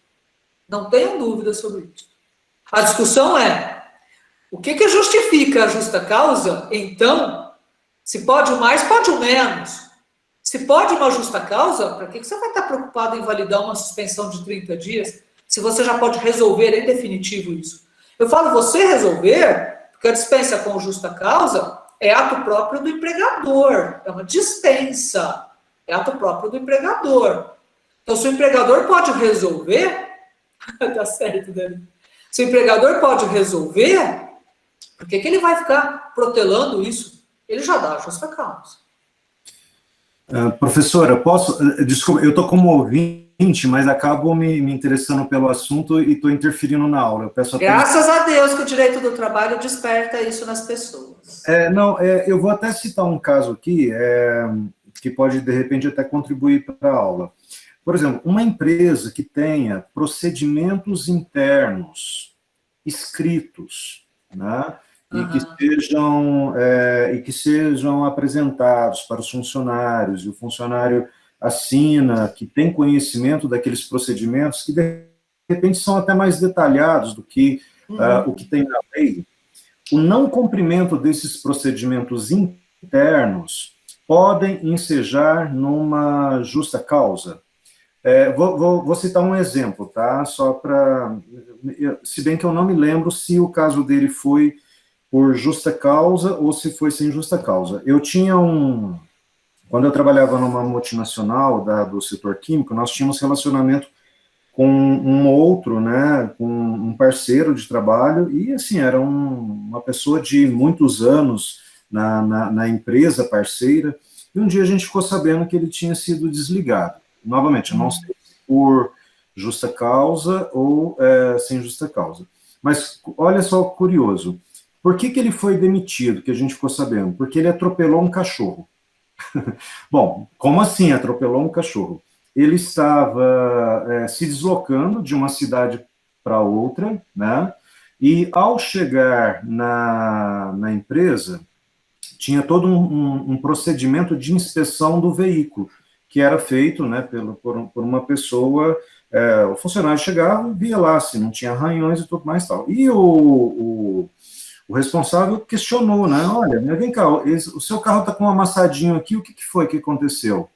Speaker 1: Não tenham dúvida sobre isso. A discussão é, o que justifica a justa causa? Então, se pode o mais, pode o menos. Se pode uma justa causa, para que você vai estar preocupado em validar uma suspensão de 30 dias, se você já pode resolver em definitivo isso? Eu falo você resolver, porque a dispensa com justa causa é ato próprio do empregador, é uma dispensa, é ato próprio do empregador. Então, se o empregador pode resolver, tá certo, Dani? Se o empregador pode resolver, por que ele vai ficar protelando isso? Ele já dá a justa causa.
Speaker 4: Professora, desculpa, eu estou como ouvinte, mas acabo me interessando pelo assunto e estou interferindo na aula. Eu peço
Speaker 1: Graças a Deus que o direito do trabalho desperta isso nas pessoas.
Speaker 4: Eu vou até citar um caso aqui, que pode, de repente, até contribuir para a aula. Por exemplo, uma empresa que tenha procedimentos internos escritos, né? E que sejam apresentados para os funcionários, e o funcionário assina, que tem conhecimento daqueles procedimentos, que de repente são até mais detalhados do que o que tem na lei. O não cumprimento desses procedimentos internos podem ensejar numa justa causa. Vou citar um exemplo, tá? Só para... Se bem que eu não me lembro se o caso dele foi por justa causa ou se foi sem justa causa. Eu tinha quando eu trabalhava numa multinacional do setor químico, nós tínhamos relacionamento com um outro, né, com um parceiro de trabalho, e assim, era uma pessoa de muitos anos na empresa parceira, e um dia a gente ficou sabendo que ele tinha sido desligado. Novamente, eu não sei se por justa causa ou sem justa causa. Mas olha só, curioso, por que ele foi demitido, que a gente ficou sabendo? Porque ele atropelou um cachorro. Bom, como assim atropelou um cachorro? Ele estava se deslocando de uma cidade para outra, né? E ao chegar na empresa, tinha todo um procedimento de inspeção do veículo, que era feito, né, por uma pessoa. O funcionário chegava, via lá se não tinha arranhões e tudo mais tal. E o responsável questionou, né? Olha, vem cá, o seu carro está com um amassadinho aqui, o que foi que aconteceu?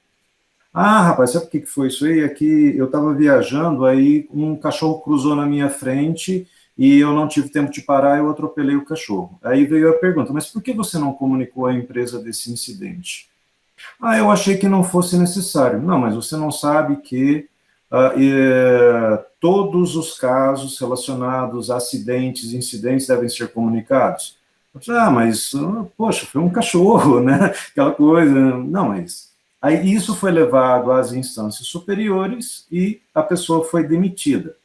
Speaker 4: Ah, rapaz, sabe o que foi isso aí? É que eu estava viajando, aí um cachorro cruzou na minha frente e eu não tive tempo de parar, eu atropelei o cachorro. Aí veio a pergunta, mas por que você não comunicou à empresa desse incidente? Ah, eu achei que não fosse necessário. Não, mas você não sabe que todos os casos relacionados a acidentes e incidentes devem ser comunicados? Eu falei, mas, poxa, foi um cachorro, né? Aquela coisa. Não, mas... Aí isso foi levado às instâncias superiores e a pessoa foi demitida.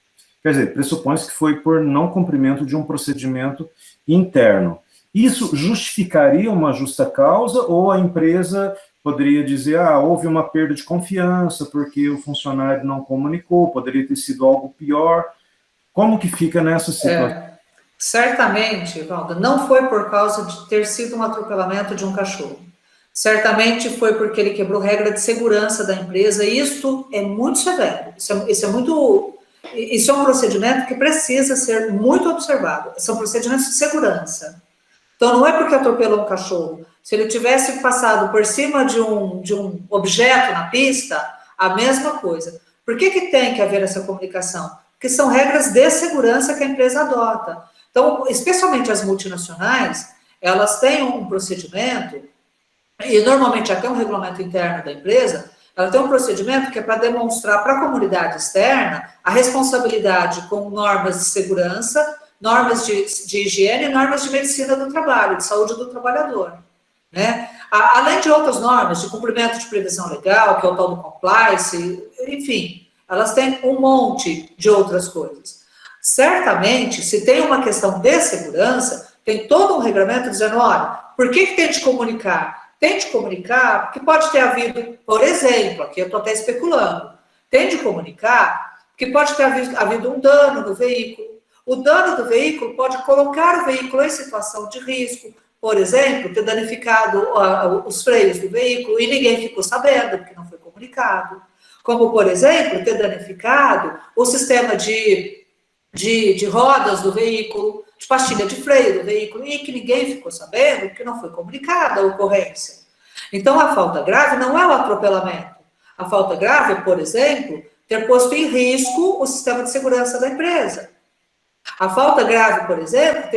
Speaker 4: Quer dizer, pressupõe-se que foi por não cumprimento de um procedimento interno. Isso justificaria uma justa causa ou a empresa poderia dizer, houve uma perda de confiança porque o funcionário não comunicou, poderia ter sido algo pior? Como que fica nessa situação?
Speaker 1: Certamente, Valdo, não foi por causa de ter sido um atropelamento de um cachorro. Certamente foi porque ele quebrou regra de segurança da empresa, e isto é muito severo, isso é muito Isso é um procedimento que precisa ser muito observado. São procedimentos de segurança. Então, não é porque atropelou um cachorro. Se ele tivesse passado por cima de um objeto na pista, a mesma coisa. Por que tem que haver essa comunicação? Porque são regras de segurança que a empresa adota. Então, especialmente as multinacionais, elas têm um procedimento, e normalmente até um regulamento interno da empresa, ela tem um procedimento que é para demonstrar para a comunidade externa a responsabilidade com normas de segurança, normas de higiene e normas de medicina do trabalho, de saúde do trabalhador. Né? Além de outras normas, de cumprimento de previsão legal, que é o tal do compliance, enfim, elas têm um monte de outras coisas. Certamente, se tem uma questão de segurança, tem todo um regramento dizendo, olha, por que tem de comunicar? Tem de comunicar porque pode ter havido, por exemplo, aqui eu estou até especulando, tem de comunicar porque pode ter havido um dano no veículo. O dano do veículo pode colocar o veículo em situação de risco, por exemplo, ter danificado os freios do veículo e ninguém ficou sabendo, porque não foi comunicado. Como, por exemplo, ter danificado o sistema de rodas do veículo, de pastilha de freio do veículo, e que ninguém ficou sabendo, porque não foi comunicada a ocorrência. Então, a falta grave não é o atropelamento. A falta grave é, por exemplo, ter posto em risco o sistema de segurança da empresa. A falta grave, por exemplo,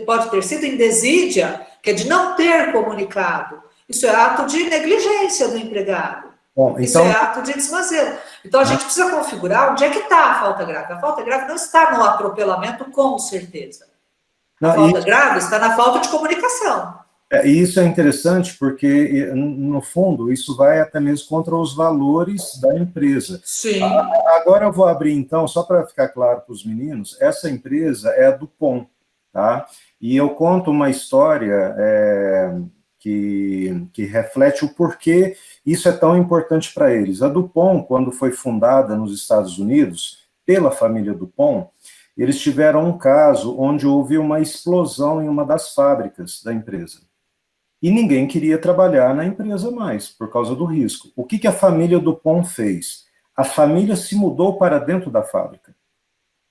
Speaker 1: pode ter sido em desídia, que é de não ter comunicado. Isso é ato de negligência do empregado. Bom, então... Isso é ato de desmazelo. Então, a gente precisa configurar onde é que está a falta grave. A falta grave não está no atropelamento, com certeza. A falta grave está na falta de comunicação.
Speaker 4: E isso é interessante porque, no fundo, isso vai até mesmo contra os valores da empresa.
Speaker 1: Sim.
Speaker 4: Agora eu vou abrir, então, só para ficar claro para os meninos, essa empresa é a Dupont, tá? E eu conto uma história que reflete o porquê isso é tão importante para eles. A Dupont, quando foi fundada nos Estados Unidos, pela família Dupont, eles tiveram um caso onde houve uma explosão em uma das fábricas da empresa. E ninguém queria trabalhar na empresa mais, por causa do risco. O que a família Dupont fez? A família se mudou para dentro da fábrica.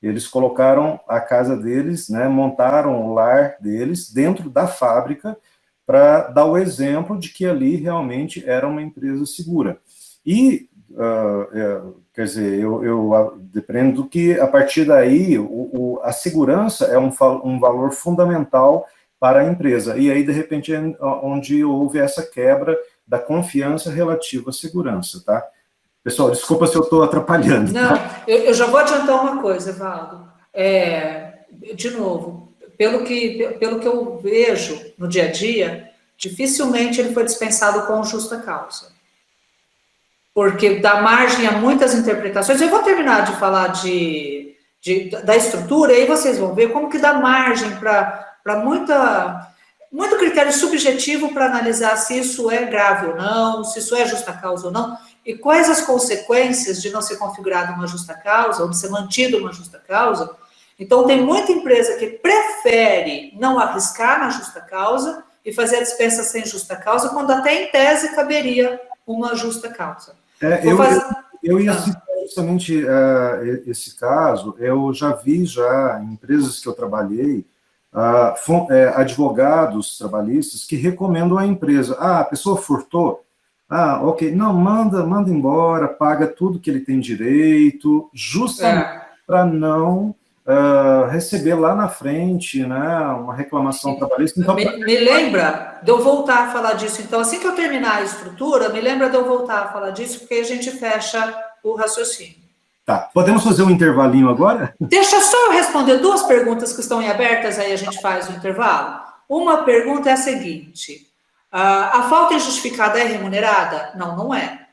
Speaker 4: Eles colocaram a casa deles, né, montaram o lar deles dentro da fábrica para dar o exemplo de que ali realmente era uma empresa segura. E, quer dizer, eu dependo que, a partir daí, a segurança é um valor fundamental para a empresa. E aí, de repente, é onde houve essa quebra da confiança relativa à segurança, tá? Pessoal, desculpa se eu estou atrapalhando.
Speaker 1: Não, tá? eu já vou adiantar uma coisa, Evaldo. De novo, pelo que eu vejo no dia a dia, dificilmente ele foi dispensado com justa causa. Porque dá margem a muitas interpretações. Eu vou terminar de falar da estrutura, e aí vocês vão ver como que dá margem para muito critério subjetivo para analisar se isso é grave ou não, se isso é justa causa ou não, e quais as consequências de não ser configurada uma justa causa, ou de ser mantida uma justa causa. Então, tem muita empresa que prefere não arriscar na justa causa e fazer a dispensa sem justa causa, quando até em tese caberia uma justa causa.
Speaker 4: Eu ia citar justamente esse caso. Eu já vi em empresas que eu trabalhei, advogados trabalhistas que recomendam à empresa, a pessoa furtou, ok, não, manda embora, paga tudo que ele tem direito, justamente para não receber lá na frente, né, uma reclamação trabalhista. Então,
Speaker 1: me lembra de eu voltar a falar disso. Então, assim que eu terminar a estrutura, me lembra de eu voltar a falar disso, porque a gente fecha o raciocínio.
Speaker 4: Tá, podemos fazer um intervalinho agora?
Speaker 1: Deixa só eu responder duas perguntas que estão em abertas, aí a gente faz o intervalo. Uma pergunta é a seguinte: a falta injustificada é remunerada? Não, não é.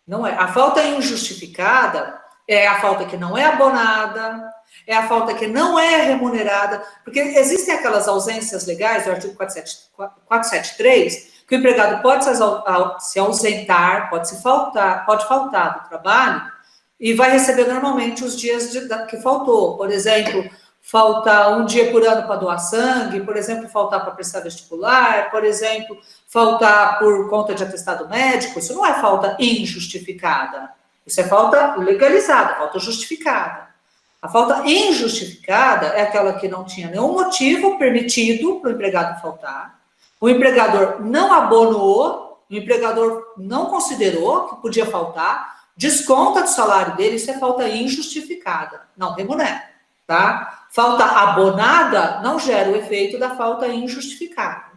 Speaker 1: Não é. A falta injustificada é a falta que não é abonada, é a falta que não é remunerada, porque existem aquelas ausências legais do artigo 473, que o empregado pode se ausentar, pode faltar do trabalho, e vai receber normalmente os dias que faltou. Por exemplo, falta um dia por ano para doar sangue, por exemplo, faltar para prestar vestibular, por exemplo, faltar por conta de atestado médico. Isso não é falta injustificada. Isso é falta legalizada, falta justificada. A falta injustificada é aquela que não tinha nenhum motivo permitido para o empregado faltar, o empregador não abonou, o empregador não considerou que podia faltar, desconta do salário dele, isso é falta injustificada, não remunera, tá? Falta abonada não gera o efeito da falta injustificada.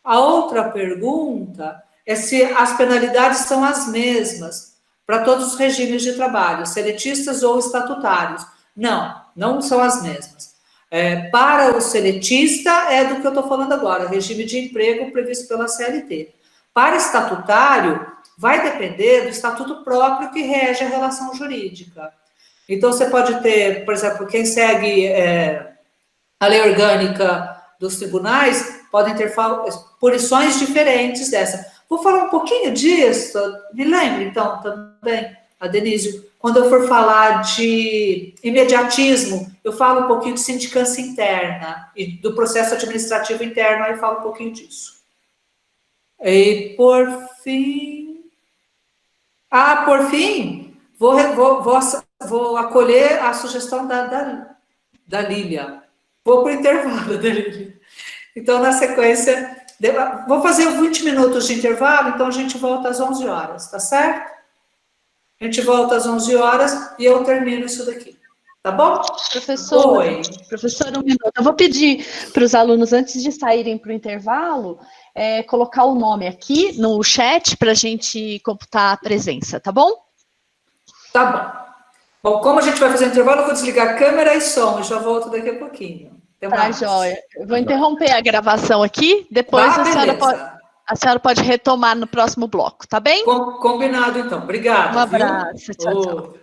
Speaker 1: A outra pergunta é se as penalidades são as mesmas para todos os regimes de trabalho, seletistas ou estatutários. Não, não são as mesmas. Para o seletista é do que eu estou falando agora, regime de emprego previsto pela CLT. Para estatutário, vai depender do estatuto próprio que rege a relação jurídica. Então, você pode ter, por exemplo, quem segue a lei orgânica dos tribunais, podem ter punições diferentes dessa. Vou falar um pouquinho disso, me lembre, então, também, a Denise, quando eu for falar de imediatismo, eu falo um pouquinho de sindicância interna e do processo administrativo interno, aí eu falo um pouquinho disso. E, por fim... por fim, vou acolher a sugestão da Lília. Vou para o intervalo da Lília. Então, na sequência, vou fazer 20 minutos de intervalo, então a gente volta às 11 horas, tá certo? A gente volta às 11 horas e eu termino isso daqui, tá bom?
Speaker 5: Professora, um minuto. Eu vou pedir para os alunos, antes de saírem para o intervalo, colocar o nome aqui no chat para a gente computar a presença, tá bom?
Speaker 1: Tá bom. Bom, como a gente vai fazer intervalo, eu vou desligar a câmera e som e já volto daqui a pouquinho.
Speaker 5: Tá, joia. Eu vou interromper a gravação aqui, depois a senhora pode retomar no próximo bloco, tá bem?
Speaker 1: Combinado, então. Obrigada.
Speaker 5: Um abraço. Tchau, tchau.